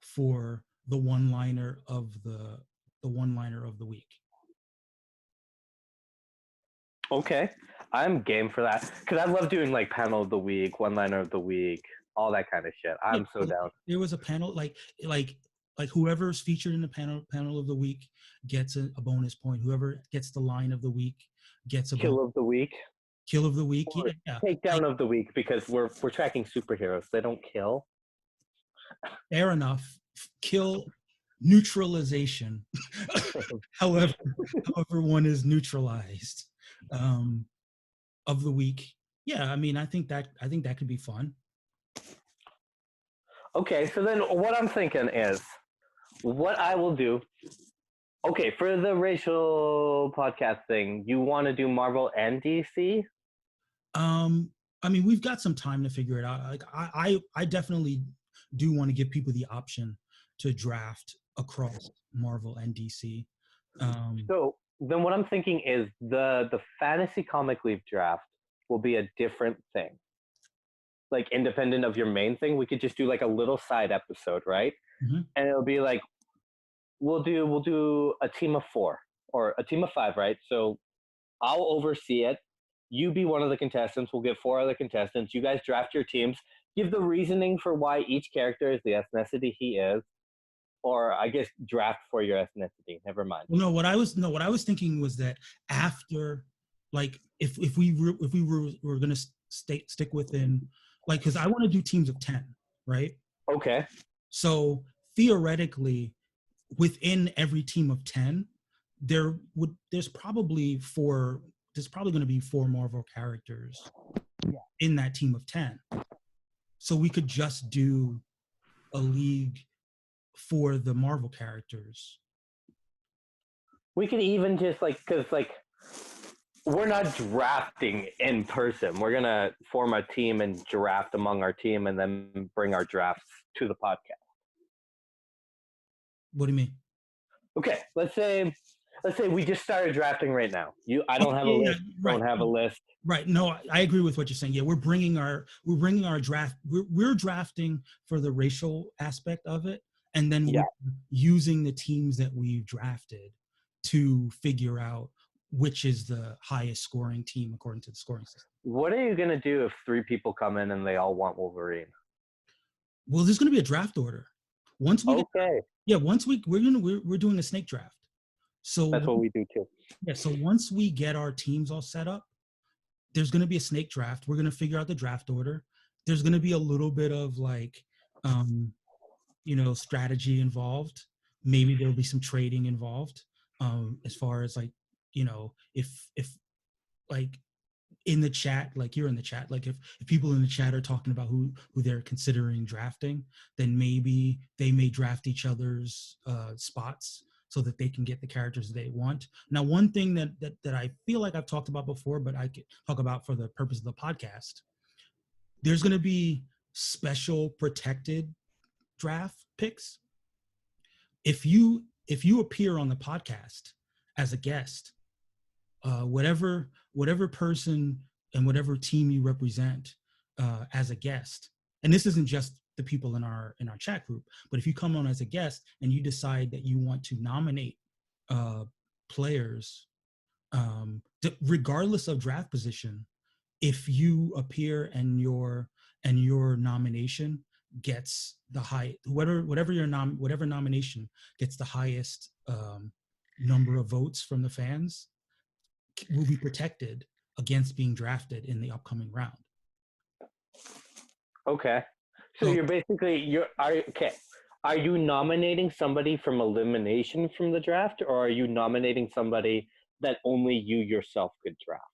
for the one-liner of the one-liner of the week? Okay, I'm game for that because I love doing like panel of the week, one liner of the week, all that kind of shit. Yeah, I'm so down. there was a panel like whoever's featured in the panel of the week gets a bonus point. Whoever gets the line of the week gets a Kill of the week. Kill of the week. Or Yeah. Like, takedown of the week because we're tracking superheroes. They don't kill. fair enough. Kill neutralization. however, however one is neutralized um, of the week. Yeah, I mean, I think that could be fun. Okay, so then what I'm thinking is what I will do. Okay, for the racial podcast thing, you want to do Marvel and DC? Um, I mean, we've got some time to figure it out. Like, I definitely do want to give people the option to draft across Marvel and DC. So then what I'm thinking is the fantasy comic leaf draft will be a different thing. Like independent of your main thing, we could just do like a little side episode, right? Mhm. And it'll be like we'll do a team of 4 or a team of 5, right? So I'll oversee it. You be one of the contestants. We'll get 4 other contestants. You guys draft your teams. Give the reasoning for why each character is the ethnicity he is, or I guess draft for your ethnicity. Never mind. Well, what I was thinking was that after, like, if were gonna stick within, like, because I want to do teams of 10, right? Okay. So theoretically, within every team of 10, there's probably going to be 4 Marvel characters in that team of 10. So we could just do a league for the Marvel characters. We could even just like, because like we're not drafting in person. We're gonna form a team and draft among our team, and then bring our drafts to the podcast. What do you mean? Okay, let's say we just started drafting right now. I don't Okay, have a yeah, list. right. Don't have a list. Right. No, I agree with what you're saying. Yeah, we're bringing our draft. We're drafting for the racial aspect of it, and then Yeah. we're using the teams that we've drafted to figure out which is the highest scoring team according to the scoring system. What are you gonna do if 3 people come in and they all want Wolverine? Well, there's going to be a draft order. Once we Okay, once we're doing a snake draft. that's So what we do too. yeah, so once we get our teams all set up, there's going to be a snake draft. We're going to figure out the draft order. There's going to be a little bit of like, strategy involved. Maybe there'll be some trading involved, as far as like, if like in the chat, like you're in the chat, like if people in the chat are talking about who they're considering drafting, then maybe they may draft each other's spots so that they can get the characters they want. Now, one thing that I feel like I've talked about before, but I could talk about for the purpose of the podcast, there's going to be special protected draft picks. If you appear on the podcast as a guest, whatever person and whatever team you represent as a guest, and this isn't just the people in our chat group, but if you come on as a guest and you decide that you want to nominate players, regardless of draft position, if you appear and your nomination gets the high, whatever nomination gets the highest number of votes from the fans, will be protected against being drafted in the upcoming round. Okay, so So you're basically okay. Are you nominating somebody from elimination from the draft, or are you nominating somebody that only you yourself could draft?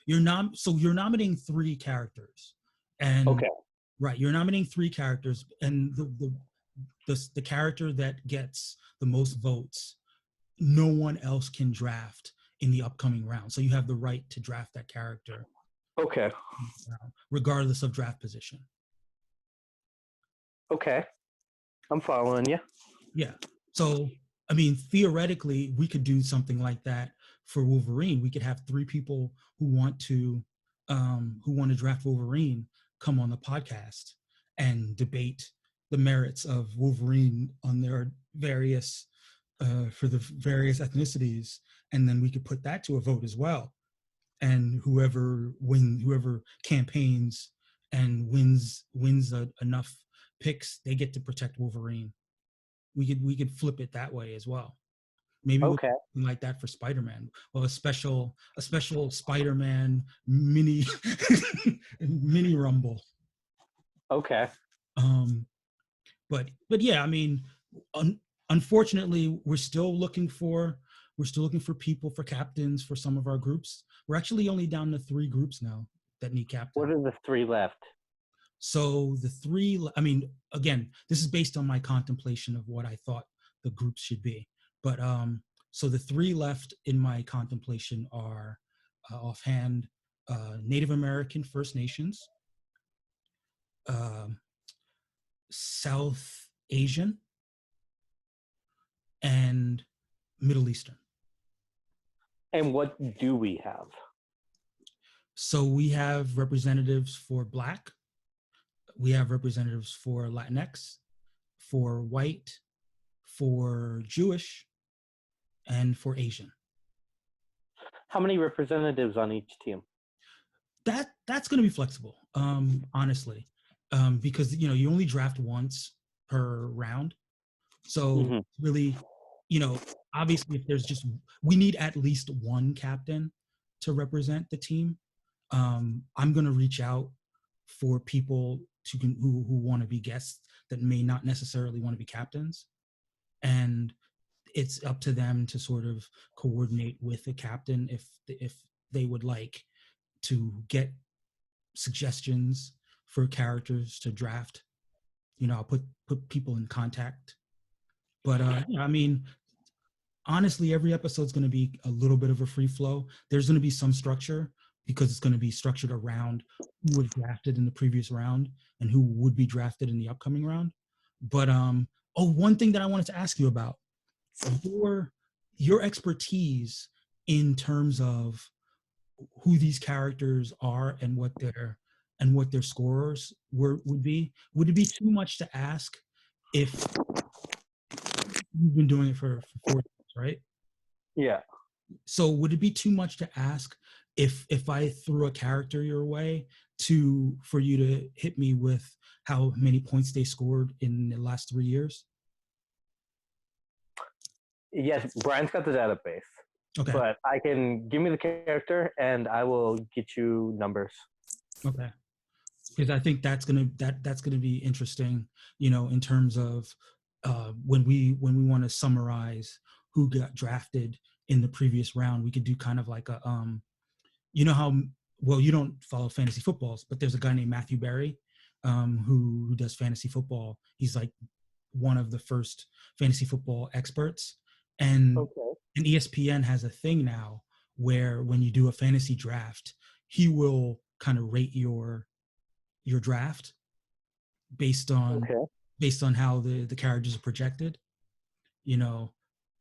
you're nominating 3 characters, and Okay. right, you're nominating 3 characters, and the character that gets the most votes, no one else can draft in the upcoming round. So you have the right to draft that character, Okay. regardless of draft position. Okay. I'm following you. Yeah. So, I mean, theoretically, we could do something like that for Wolverine. We could have 3 people who want to draft Wolverine come on the podcast and debate the merits of Wolverine on their various for the various ethnicities, and then we could put that to a vote as well. And whoever campaigns and wins enough picks, they get to protect Wolverine. We could flip it that way as well. Maybe we'll do Okay. something like that for Spider-Man. Well, a special Spider-Man mini mini rumble. Okay. Um, but yeah, I mean, unfortunately, we're still looking for people for captains for some of our groups. We're actually only down to 3 groups now that need What captains. are the 3 left? So the 3, I mean, again, this is based on my contemplation of what I thought the groups should be. But so the 3 left in my contemplation are offhand Native American First Nations, um South Asian, and Middle Eastern. And what do we have? So we have representatives for Black, we have representatives for Latinx, for white, for Jewish, and for Asian. How many representatives on each team? That's going to be flexible, honestly, because you only draft once per round. So Mm-hmm. really, obviously, if there's just we need at least one captain to represent the team. I'm going to reach out for people who want to be guests that may not necessarily want to be captains, and it's up to them to sort of coordinate with the captain if they would like to get suggestions for characters to draft. I'll put people in contact. But I mean, honestly, every episode's going to be a little bit of a free flow. There's going to be some structure because it's going to be structured around who was drafted in the previous round and who would be drafted in the upcoming round. But one thing that I wanted to ask you about your expertise in terms of who these characters are and what their scorers would be. Would it be too much to ask if you've been doing it for 4 years, right? Yeah. So would it be too much to ask if I threw a character your way for you to hit me with how many points they scored in the last 3 years? Yes, Brian's got the database, Okay. but I can give me the character and I will get you numbers. Okay. Because I think that's gonna be interesting, in terms of when we want to summarize who got drafted in the previous round. We could do kind of like a how well you don't follow fantasy footballs, but there's a guy named Matthew Berry who does fantasy football. He's like one of the first fantasy football experts, and Okay. and ESPN has a thing now where when you do a fantasy draft, he will kind of rate your draft based on Okay. how the characters are projected.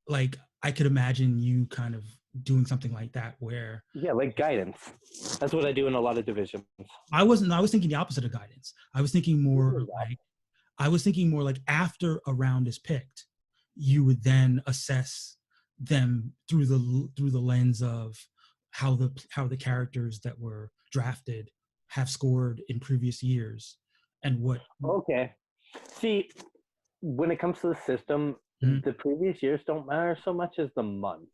Like I could imagine you kind of doing something like that where Yeah, like guidance. That's what I do in a lot of divisions. I was thinking the opposite of guidance. I was thinking more like after a round is picked, you would then assess them through the lens of how the characters that were drafted have scored in previous years and what. Okay. See, when it comes to the system, Mhm. the previous years don't matter so much as the months.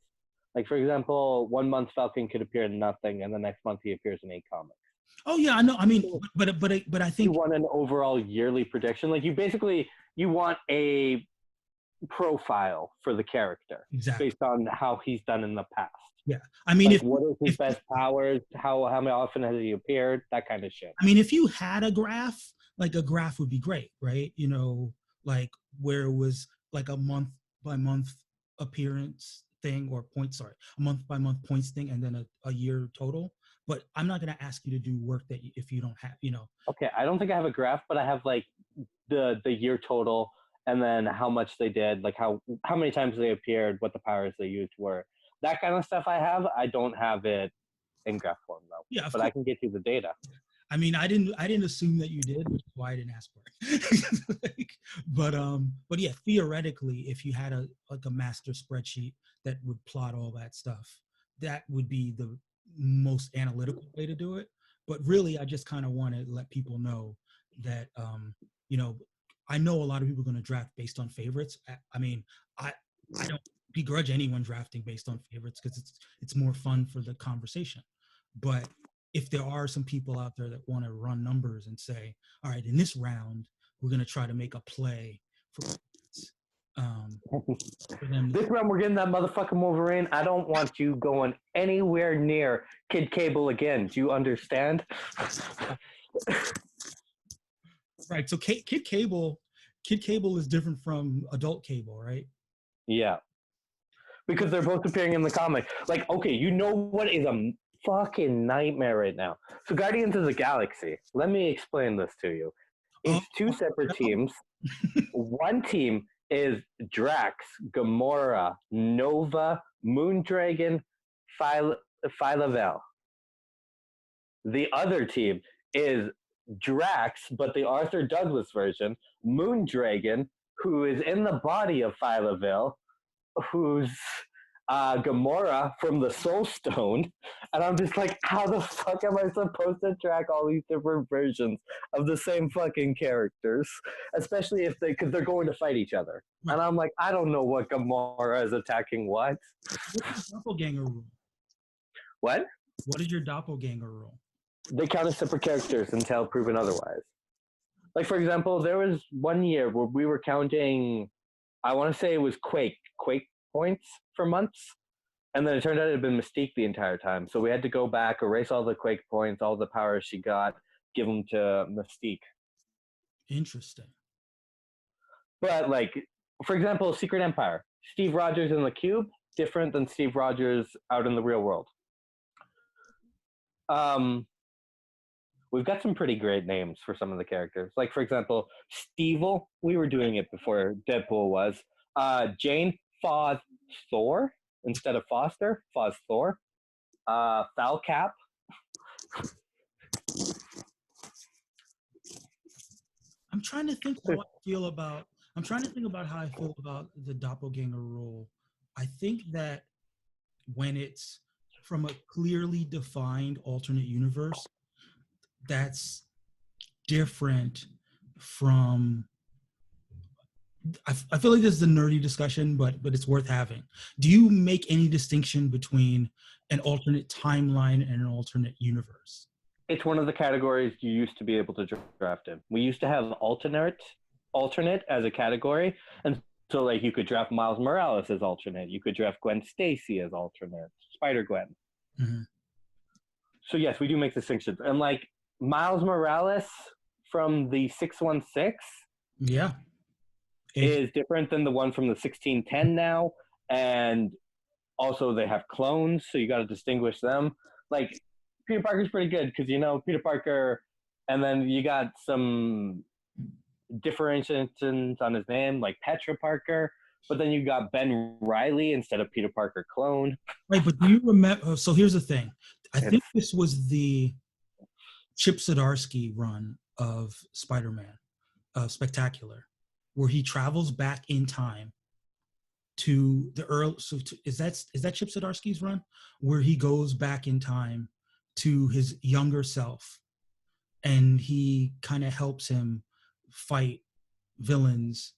Like for example, 1 month Falcon could appear in nothing, and the next month he appears in 8 comics. Oh yeah, I know. I mean, but I You think want an overall yearly prediction. Like you want a profile for the character exactly. based on how he's done in the past. Yeah. I mean, Like what is his if best powers? How often has he appeared? That kind of shit. I mean, if you had a graph, like a graph would be great, right? Like where it was like a month by month appearance thing or point, sorry, a month by month points thing, and then a year total. But I'm not going to ask you to do work that if you don't have. Okay, I don't think I have a graph, but I have like the year total and then how much they did, like how many times they appeared, what the powers they used were. That kind of stuff I have. I don't have it in graph form though, Yeah, of but I course. can get you the data. I mean, I didn't assume that you did, which is why I didn't ask for it. But yeah, theoretically, if you had a master spreadsheet that would plot all that stuff, that would be the most analytical way to do it. But really, I just kind of want to let people know that you know, I know a lot of people are going to draft based on favorites. I mean, I I don't. begrudge anyone drafting based on favorites because it's more fun for the conversation. But if there are some people out there that want to run numbers and say, all right, in this round, we're going to try to make a play for um, for them. This round, we're getting that motherfucking Wolverine. I don't want you going anywhere near Kid Cable again. Do you understand? Right. So Kid Cable is different from Adult Cable, right? Yeah. Because they're both appearing in the comic. Like, okay, you know what is a fucking nightmare right now? So, Guardians of the Galaxy. Let me explain this to you. It's two separate teams. One team is Drax, Gamora, Nova, Moondragon, Phyla-Vell. The other team is Drax, but the Arthur Douglas version, Moondragon, who is in the body of Phyla-Vell, who's Gamora from the Soul Stone, and I'm just like, how the fuck am I supposed to track all these different versions of the same fucking characters, especially if because they're going to fight each other, and I'm like, I don't know what Gamora is attacking what. What's your doppelganger rule? What? What is your doppelganger rule? They count as separate characters until proven otherwise. Like, for example, there was one year where we were counting, I want to say it was Quake points for months. And then it turned out it had been Mystique the entire time. So we had to go back, erase all the Quake points, all the powers she got, give them to Mystique. Interesting. But, like, for example, Secret Empire. Steve Rogers in the Cube, different than Steve Rogers out in the real world. We've got some pretty great names for some of the characters. Like, for example, Stevel. We were doing it before Deadpool was. Jane Foz Thor instead of Foster. Foz Thor. Falcap. I'm trying to think how I feel about. I'm trying to think about how I feel about the doppelganger rule. I think that when it's from a clearly defined alternate universe, that's different from. I feel like this is a nerdy discussion, but it's worth having. Do you make any distinction between an alternate timeline and an alternate universe? It's one of the categories you used to be able to draft in. We used to have alternate as a category, and so like you could draft Miles Morales as alternate, you could draft Gwen Stacy as alternate, Spider-Gwen. Mm-hmm. So yes, we do make distinctions, and like Miles Morales from the 616, yeah, is different than the one from the 1610 now, and also they have clones, so you got to distinguish them. Like Peter Parker's pretty good because you know Peter Parker, and then you got some differentiations on his name, like Petra Parker, but then you got Ben Reilly instead of Peter Parker clone. Right, but do you remember? So here's the thing. I think this was the Chip Zdarsky run of Spider-Man, Spectacular, where he travels back in time to the early. So is that Chip Zdarsky's run, where he goes back in time to his younger self, and he kind of helps him fight villains,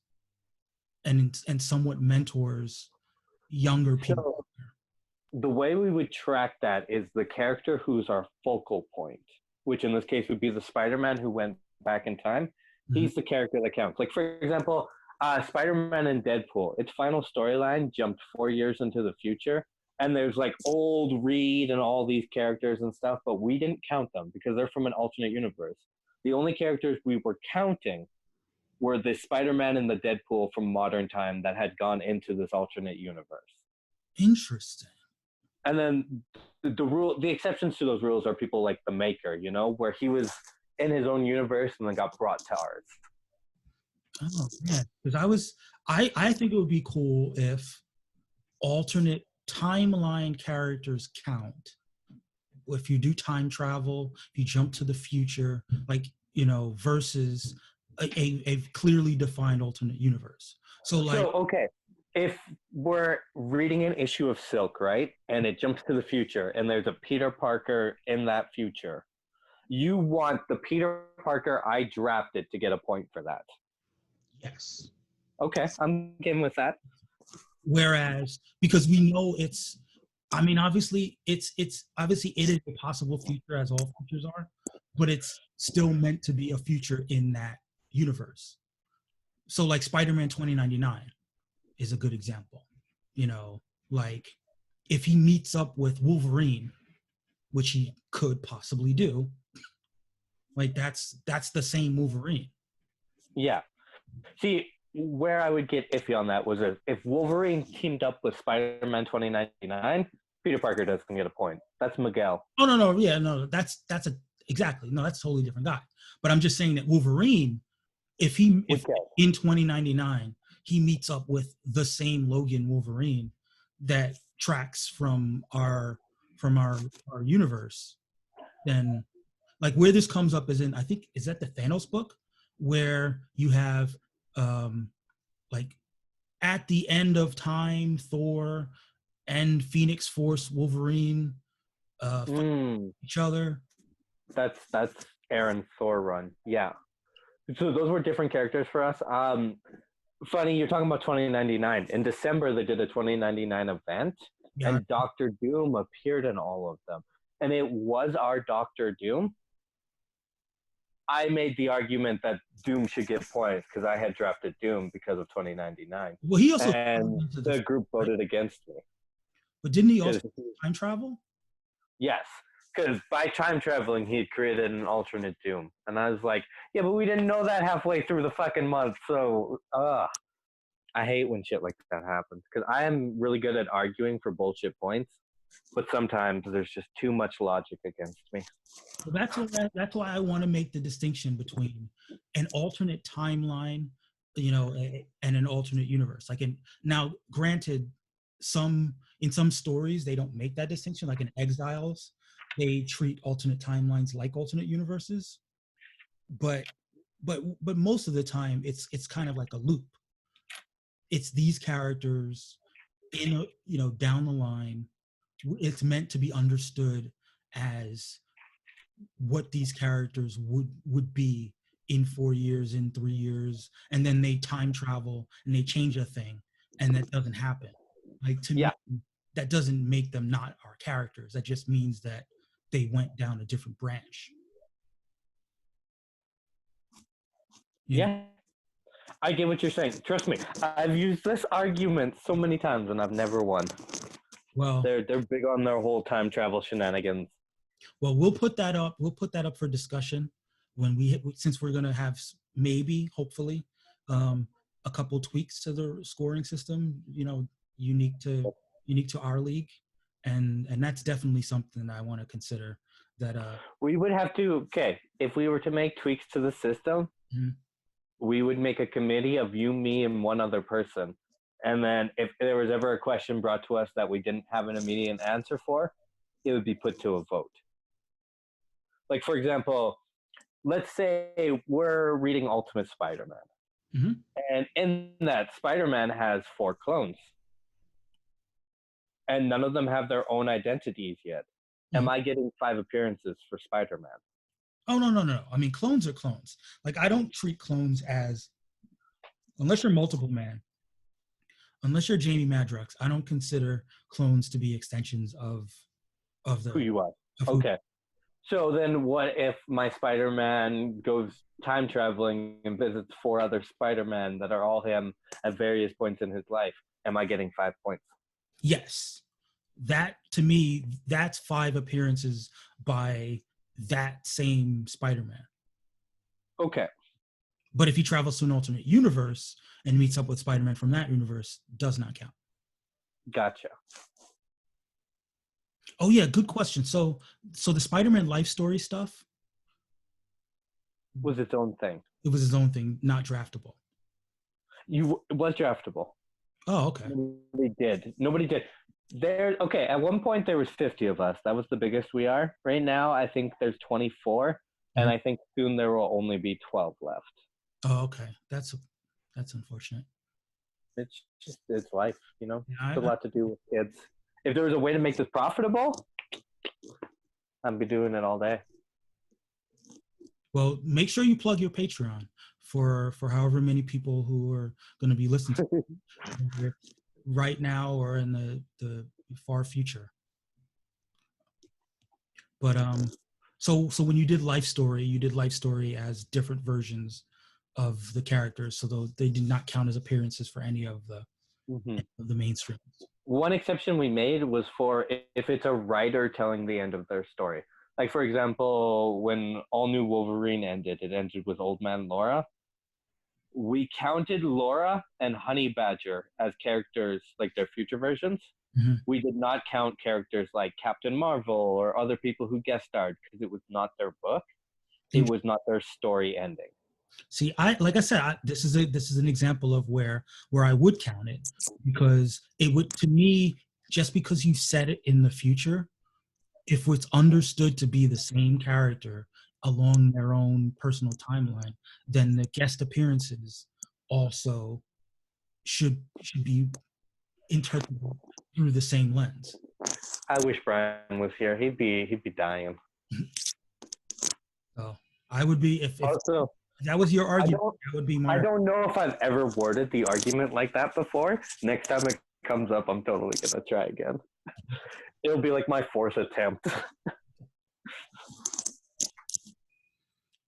and somewhat mentors younger people. So, the way we would track that is the character who's our focal point, which in this case would be the Spider-Man who went back in time. Mm-hmm. He's the character that counts. Like, for example, Spider-Man and Deadpool, its final storyline jumped 4 years into the future, and there's like old Reed and all these characters and stuff, but we didn't count them because they're from an alternate universe. The only characters we were counting were the Spider-Man and the Deadpool from modern time that had gone into this alternate universe. Interesting. And then the exceptions to those rules are people like the Maker, you know, where he was in his own universe and then got brought to ours. Oh man, because I think it would be cool if alternate timeline characters count. If you do time travel, if you jump to the future, like, you know, versus a clearly defined alternate universe. So okay, if we're reading an issue of Silk, right, and it jumps to the future, and there's a Peter Parker in that future, you want the Peter Parker I drafted to get a point for that. Yes. Okay, I'm game with that. Whereas, because we know it's, I mean, obviously it's obviously it is a possible future as all futures are, but it's still meant to be a future in that universe. So like Spider-Man 2099 is a good example. You know, like if he meets up with Wolverine, which he could possibly do, like that's the same Wolverine. Yeah. See, where I would get iffy on that was if Wolverine teamed up with Spider-Man 2099, Peter Parker doesn't get a point. That's Miguel. Oh no, yeah, no, that's a exactly no, that's a totally different guy. But I'm just saying that Wolverine, if Okay. in 2099 he meets up with the same Logan Wolverine that tracks from our universe, then like where this comes up is in, I think, is that the Thanos book where you have um like at the end of time Thor and Phoenix Force Wolverine fight Mm, each other. that's Aaron Thor run. Yeah. So those were different characters for us. Funny, you're talking about 2099. In December, they did a 2099 event, Yeah. and Doctor Doom appeared in all of them. And it was our Doctor Doom. I made the argument that Doom should get points because I had drafted Doom because of 2099. Well, he also And into the the group right? voted against me. But didn't he also 'Cause- time travel? yes, because by time traveling, he had created an alternate Doom. And I was like, yeah, but we didn't know that halfway through the fucking month. So, I hate when shit like that happens because I am really good at arguing for bullshit points, but sometimes there's just too much logic against me. Well, that's why I want to make the distinction between an alternate timeline, and an alternate universe. Like now, granted, in some stories they don't make that distinction. Like in Exiles, they treat alternate timelines like alternate universes, but but most of the time it's kind of like a loop. It's these characters down the line. It's meant to be understood as what these characters would be in 4 years, in 3 years, and then they time travel and they change a thing, and that doesn't happen. Like to Yeah, me, that doesn't make them not our characters. That just means that they went down a different branch. You know. yeah, I get what you're saying. Trust me, I've used this argument so many times and I've never won. Well, They're big on their whole time travel shenanigans. well, we'll put that up. We'll put that up for discussion when since we're gonna have maybe, hopefully, um, a couple tweaks to the scoring system. Unique to our league, and that's definitely something that I want to consider. That We would have to, okay, if we were to make tweaks to the system, mhm. we would make a committee of you, me, and one other person. And then if there was ever a question brought to us that we didn't have an immediate answer for, it would be put to a vote. Like, for example, let's say we're reading Ultimate Spider-Man. Mm-hmm. And in that, Spider-Man has 4 clones. And none of them have their own identities yet. Mm-hmm. Am I getting 5 appearances for Spider-Man? Oh no! I mean, clones are clones. Like I don't treat clones as, unless you're multiple man, unless you're Jamie Madrox, I don't consider clones to be extensions of Who you are. of who. Okay. So then what if my Spider-Man goes time traveling and visits 4 other Spider-Man that are all him at various points in his life? Am I getting 5 points? Yes, that to me, that's 5 appearances by that same Spider-Man. Okay. But if he travels to an alternate universe and meets up with Spider-Man from that universe, does not count. Gotcha. Oh yeah, good question. So the Spider-Man life story stuff Was its own thing. it was his own thing, not draftable. It was draftable. Oh, okay. Nobody did. Okay, at one point there was 50 of us. That was the biggest we are. Right now, I think there's 24, and I think soon there will only be 12 left. Oh, okay. That's unfortunate. It's life, you know? Yeah, It's a lot to do with kids. If there was a way to make this profitable, I'd be doing it all day. Well, make sure you plug your Patreon for however many people who are going to be listening to it. right now or in the far future. But so when you did Life Story, you did Life Story as different versions of the characters, so though they did not count as appearances for any Mm-hmm. of the mainstreams. One exception we made was for if it's a writer telling the end of their story. Like, for example, when All New Wolverine ended, it ended with Old Man Laura. We counted Laura and Honey Badger as characters, like their future versions. Mm-hmm. We did not count characters like Captain Marvel or other people who guest starred because it was not their book. It was not their story ending. See, I like I said, this is an example of where I would count it, because it would, to me, just because you said it in the future, if it's understood to be the same character along their own personal timeline, then the guest appearances also should be interpreted through the same lens. I wish Brian was here. He'd be dying. So I would be, if Also, that was your I argument, don't that would be I my. don't know if I've ever worded the argument like that before. Next time it comes up, I'm totally gonna try again. It'll be like my fourth attempt.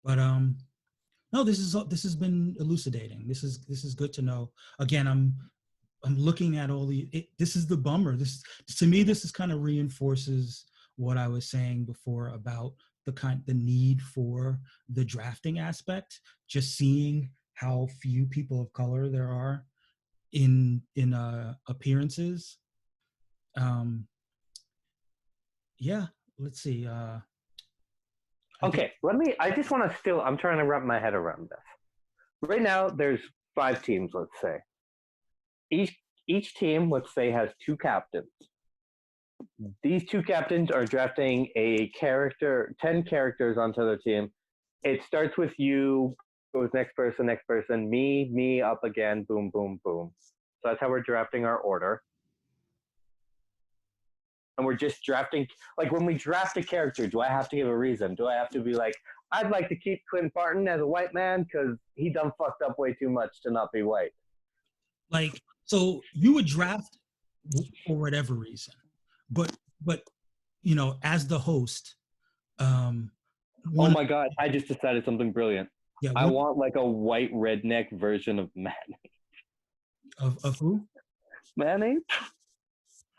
But no, this has been elucidating. This is good to know. Again, I'm looking at all this is the bummer. This, to me, this is kind of reinforces what I was saying before about the need for the drafting aspect. Just seeing how few people of color there are in appearances. Um, yeah, let's see. Okay, I just want to still. I'm trying to wrap my head around this. Right now, there's 5 teams. Let's say each team, let's say, has 2 captains. These 2 captains are drafting 10 characters onto their team. It starts with you, goes next person, me up again, boom, boom, boom. So that's how we're drafting our order. And we're just drafting, like when we draft a character, do I have to give a reason? Do I have to be like, I'd like to keep Clint Barton as a white man because he done fucked up way too much to not be white? Like, so you would draft for whatever reason, but as the host, um, Oh one my God, I just decided something brilliant. yeah I one want like a white redneck version of of who? Mayonnaise.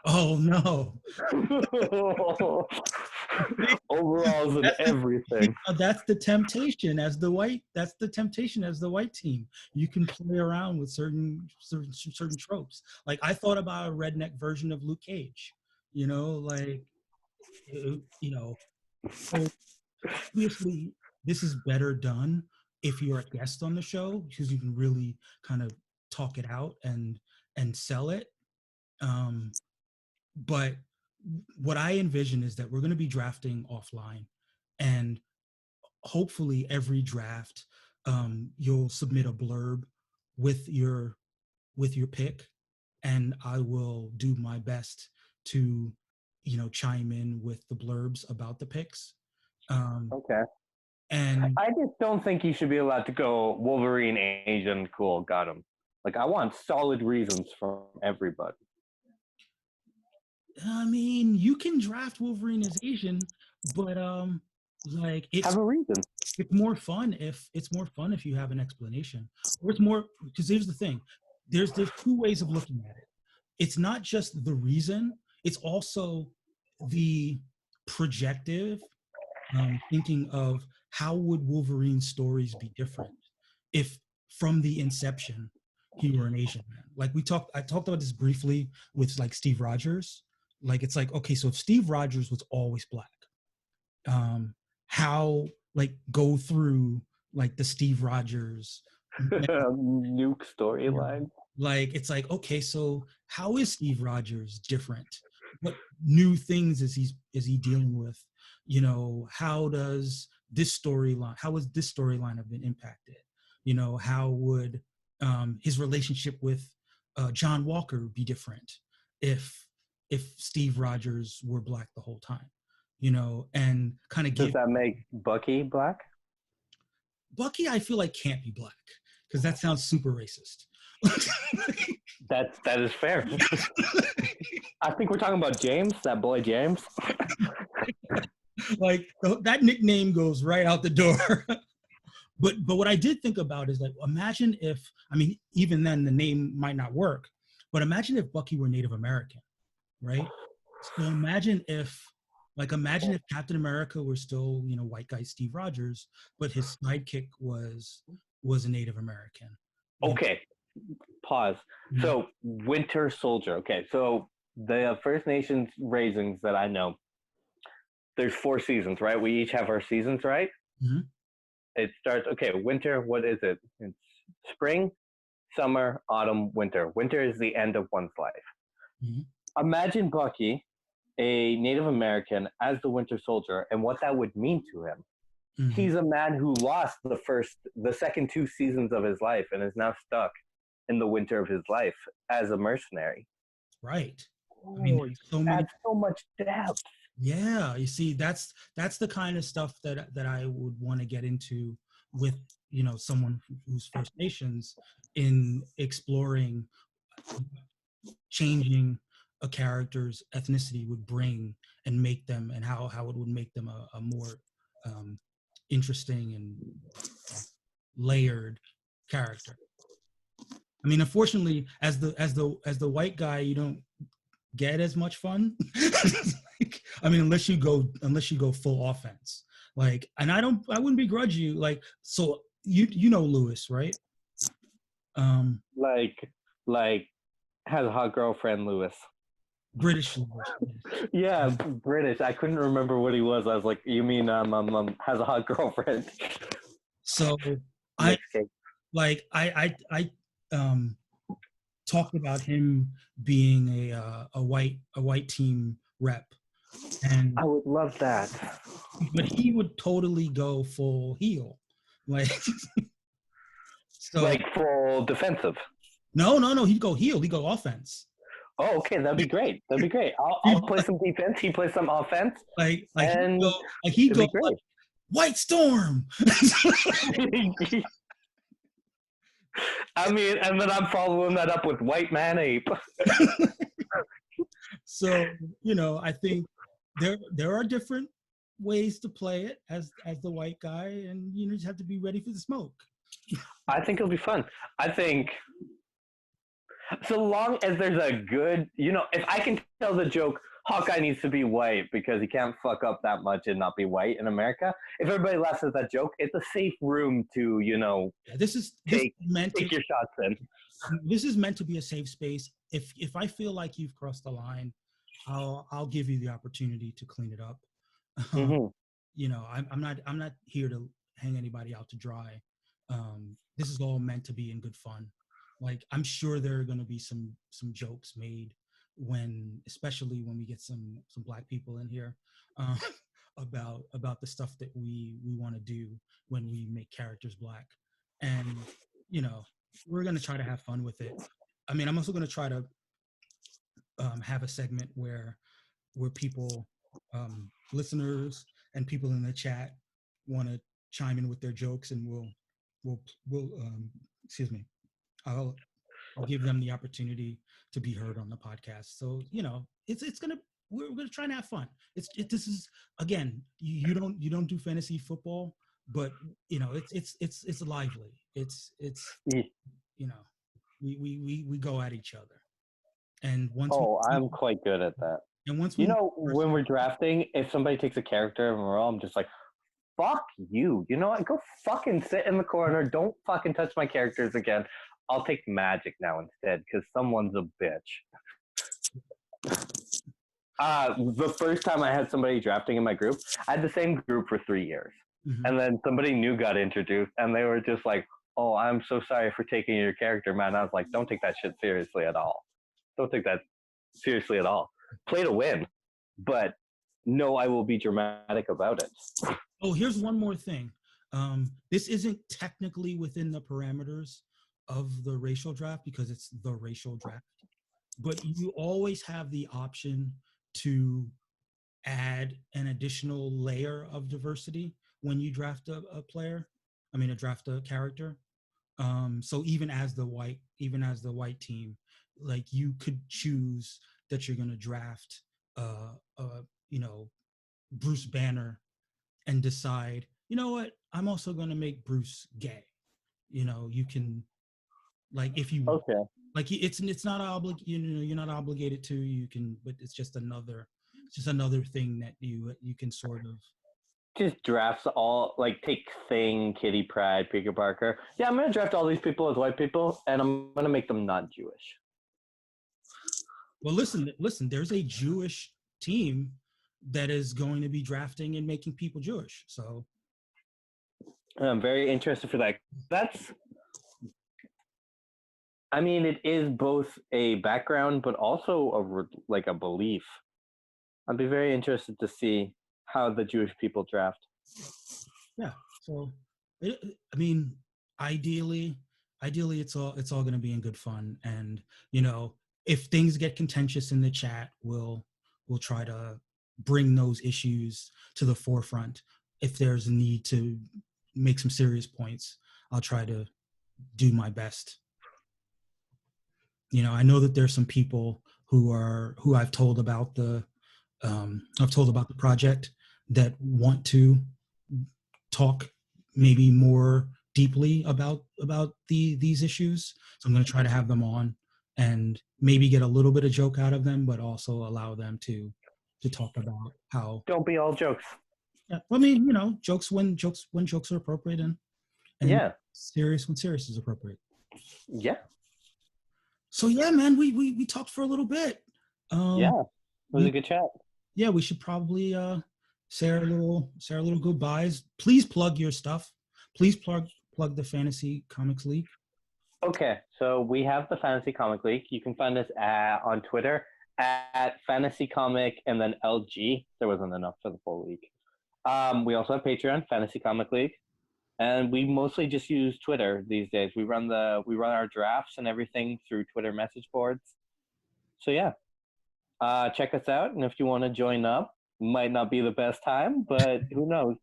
Oh no. Overalls and everything. That's the temptation as the white. That's the temptation as the white team. You can play around with certain tropes. Like, I thought about a redneck version of Luke Cage. Like, so obviously this is better done if you're a guest on the show, because you can really kind of talk it out and sell it. But what I envision is that we're going to be drafting offline, and hopefully every draft, you'll submit a blurb with your pick, and I will do my best to chime in with the blurbs about the picks. Okay. And I just don't think you should be allowed to go Wolverine, Asian, cool, got him. Like, I want solid reasons from everybody. I mean, you can draft Wolverine as Asian, but like, Have a reason. it's more fun if you have an explanation, or it's more, because here's the thing, there's 2 ways of looking at it. It's not just the reason, it's also the projective, thinking of how would Wolverine's stories be different if from the inception he were an Asian man. Like, I talked about this briefly with like Steve Rogers. Like, it's like, okay, so if Steve Rogers was always black, how, like, go through like the Steve Rogers Nuke storyline. like, it's like, okay, so how is Steve Rogers different? What new things is he dealing with? How does how has this storyline have been impacted? How would his relationship with John Walker be different if Steve Rogers were black the whole time? And kind of Does give that make Bucky black? Bucky, I feel like, can't be black, because that sounds super racist. That is fair. I think we're talking about James, that boy James. Like that nickname goes right out the door. But what I did think about is that imagine if, I mean, even then the name might not work, but imagine if Bucky were Native American, right? So imagine if Captain America were still, white guy Steve Rogers, but his sidekick was a Native American. Okay, pause. Mhm. So Winter Soldier. Okay, so the First Nations raisins that I know, there's 4 seasons, right? We each have our seasons, right? Mhm. It starts. Okay, winter. What is it? It's spring, summer, autumn, winter. Winter is the end of one's life. Mhm. Imagine Bucky, a Native American, as the Winter Soldier, and what that would mean to him. Mhm. He's a man who lost the second 2 seasons of his life, and is now stuck in the winter of his life as a mercenary. Right. I mean, Oh, you there's so many. add so much depth. Yeah, you see, that's the kind of stuff that I would want to get into with someone who's First Nations in exploring changing a character's ethnicity would bring and make them, and how it would make them a more um, interesting and layered character. I mean, unfortunately, as the white guy, you don't get as much fun. Like, I mean, unless you go full offense. Like, and I wouldn't begrudge you. Like, so you know Lewis, right? Um, Like has a hot girlfriend, Lewis. British Lewis. Yeah, Um, British. I couldn't remember what he was. I was like, you mean has a hot girlfriend? so I Makes cake. like I talked about him being a white team rep, and I would love that. but he would totally go full heel, like so. Like full defensive. No, he'd go heel. He'd go offense. Oh, okay, that'd be great. That'd be great. I'll He'd, play some defense. He plays some offense, like he'd go and like he'd it'd go be like great. White Storm. I mean, and then I'm following that up with White Man Ape. So I think there are different ways to play it as the white guy, and you just have to be ready for the smoke. I think it'll be fun. I think so long as there's a good, if I can tell the joke, Hawkeye needs to be white because he can't fuck up that much and not be white in America. If everybody laughs at that joke, it's a safe room to, Yeah, this is take meant to take your shots in. this is meant to be a safe space. If I feel like you've crossed the line, I'll give you the opportunity to clean it up. Mm-hmm. I'm not here to hang anybody out to dry. This is all meant to be in good fun. Like, I'm sure there are going to be some jokes made especially when we get some black people in here, uh, about the stuff that we want to do when we make characters black, and you know we're going to try to have fun with it. I mean, I'm also going to try to have a segment where people, listeners and people in the chat, want to chime in with their jokes, and we'll excuse me, I'll I'll give them the opportunity to be heard on the podcast. So it's gonna we're gonna try and have fun. This is, again, you don't do fantasy football, but it's lively. It's Yeah. you know we go at each other, and Oh, I'm quite good at that. once we When we're drafting, if somebody takes a character and we're all, I'm just like, fuck you. You know what? Go fucking sit in the corner. Don't fucking touch my characters again. I'll take magic now instead because someone's a bitch. The first time I had somebody drafting in my group, I had the same group for 3 years. Mhm. And then somebody new got introduced and they were just like, oh, I'm so sorry for taking your character, man. I was like, don't take that shit seriously at all. Don't take that seriously at all. Play to win, but no, I will be dramatic about it. Oh, here's one more thing. This isn't technically within the parameters of the racial draft because it's the racial draft, but you always have the option to add an additional layer of diversity when you draft a player. I mean, draft a character. So even as the white team, like you could choose that you're going to draft, uh, uh, you know, Bruce Banner, and decide, you know what, I'm also going to make Bruce gay. You know, you can, like, if you Okay. like, it's not you know, you're not obligated to. You can, but it's just another thing that you can sort of. Just drafts all like take Thing, Kitty Pryde, Peter Parker. Yeah, I'm gonna draft all these people as white people, and I'm gonna make them not Jewish. Well, listen. There's a Jewish team that is going to be drafting and making people Jewish. So I'm very interested for that. That's, I mean, it is both a background, but also like a belief. I'd be very interested to see how the Jewish people draft. yeah. So I mean, ideally, it's all going to be in good fun. And you know, if things get contentious in the chat, we'll try to bring those issues to the forefront. If there's a need to make some serious points, I'll try to do my best. You know, I know that there's some people who I've told about the project that want to talk maybe more deeply about these issues. So I'm going to try to have them on and maybe get a little bit of joke out of them, but also allow them to talk about how. Don't be all jokes. Yeah, I mean, you know, jokes are appropriate, and Yeah, serious when serious is appropriate. yeah, So yeah, man, we talked for a little bit. Um, yeah. It was we a good chat. Yeah, we should probably say our little goodbyes. Please plug your stuff. Please plug the Fantasy Comics League. Okay, so we have the Fantasy Comic League. You can find us on Twitter at Fantasy Comic and then LG. There wasn't enough for the full league. We also have Patreon, Fantasy Comic League, and we mostly just use Twitter these days. We run our drafts and everything through Twitter message boards. So yeah, check us out, and if you want to join up, might not be the best time, but who knows?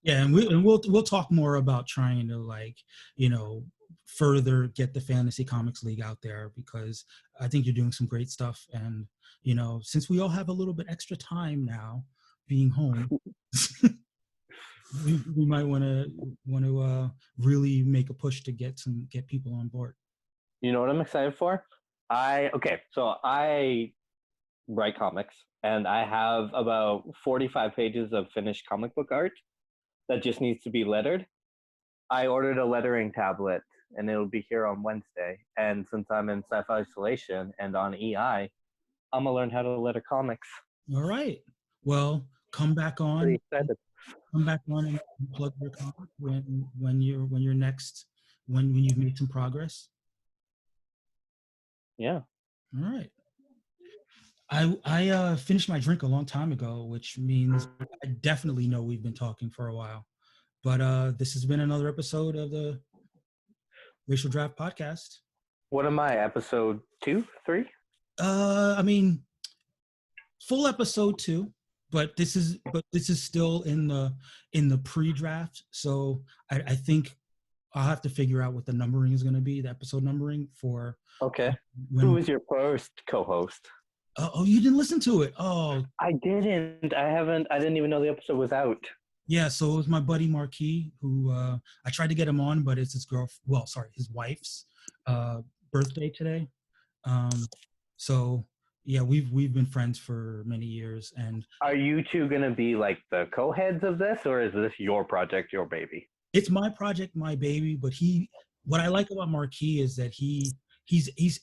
Yeah, and we'll talk more about trying to, like, you know, further get the Fantasy Comics League out there, because I think you're doing some great stuff. And you know, since we all have a little bit extra time now being home, we might want to really make a push to get people on board. You know what I'm excited for? So I write comics, and I have about 45 pages of finished comic book art that just needs to be lettered. I ordered a lettering tablet, and it'll be here on Wednesday. And since I'm in self isolation and on EI, I'm gonna learn how to letter comics. All right. Well, come back Pretty on. excited. Come back on and plug your comic when you're next, when you've made some progress. Yeah. All right. I finished my drink a long time ago, which means I definitely know we've been talking for a while. But this has been another episode of the Racial Draft Podcast. What am I? Episode 2, 3? I mean, full episode 2, but this is still in the pre-draft. So I think I'll have to figure out what the numbering is going to be, the episode numbering for. Okay. When, Who is your first co-host? oh, you didn't listen to it. Oh, I didn't. I didn't even know the episode was out. yeah. So it was my buddy Marquis, who I tried to get him on, but it's his wife's birthday today. So yeah, we've been friends for many years, and Are you two gonna be like the co-heads of this, or is this your project, your baby? it's my project, my baby. But what I like about Marquis is that he's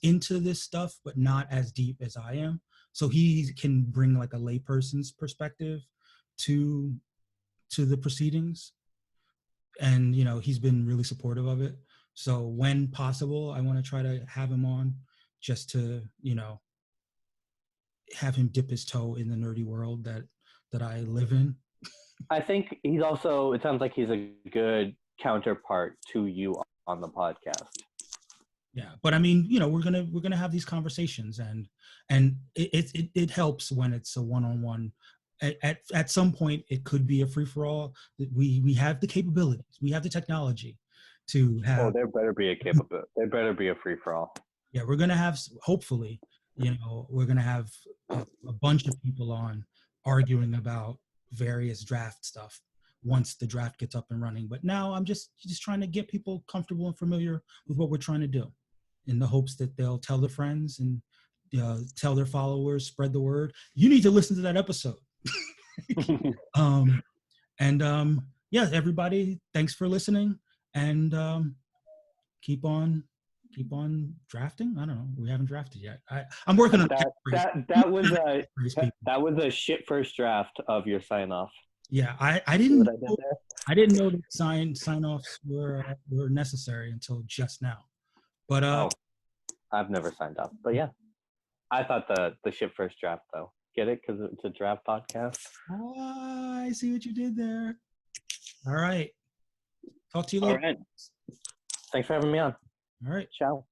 into this stuff, but not as deep as I am. So he can bring like a layperson's perspective to the proceedings, and you know, he's been really supportive of it. So when possible, I want to try to have him on, just to, you know, have him dip his toe in the nerdy world that I live in. I think he's also. It sounds like he's a good counterpart to you on the podcast. Yeah, but I mean, you know, we're gonna have these conversations, and it helps when it's a one-on-one. At some point, it could be a free for all. We have the capabilities, we have the technology, to have. Oh, there better be a capability. There better be a free for all. Yeah, we're gonna have, hopefully, we're gonna have a bunch of people on arguing about various draft stuff once the draft gets up and running. But now I'm just trying to get people comfortable and familiar with what we're trying to do, in the hopes that they'll tell their friends and tell their followers, spread the word. You need to listen to that episode. Yeah, everybody, thanks for listening, and keep on drafting. I don't know. We haven't drafted yet. I'm working on that was a shit first draft of your sign off. Yeah, I didn't know that sign offs were necessary until just now. But I've never signed up. But yeah, I thought the shit first draft though. Get it? Because it's a draft podcast. Oh, I see what you did there. All right. Talk to you later. All right. Thanks for having me on. All right. Ciao.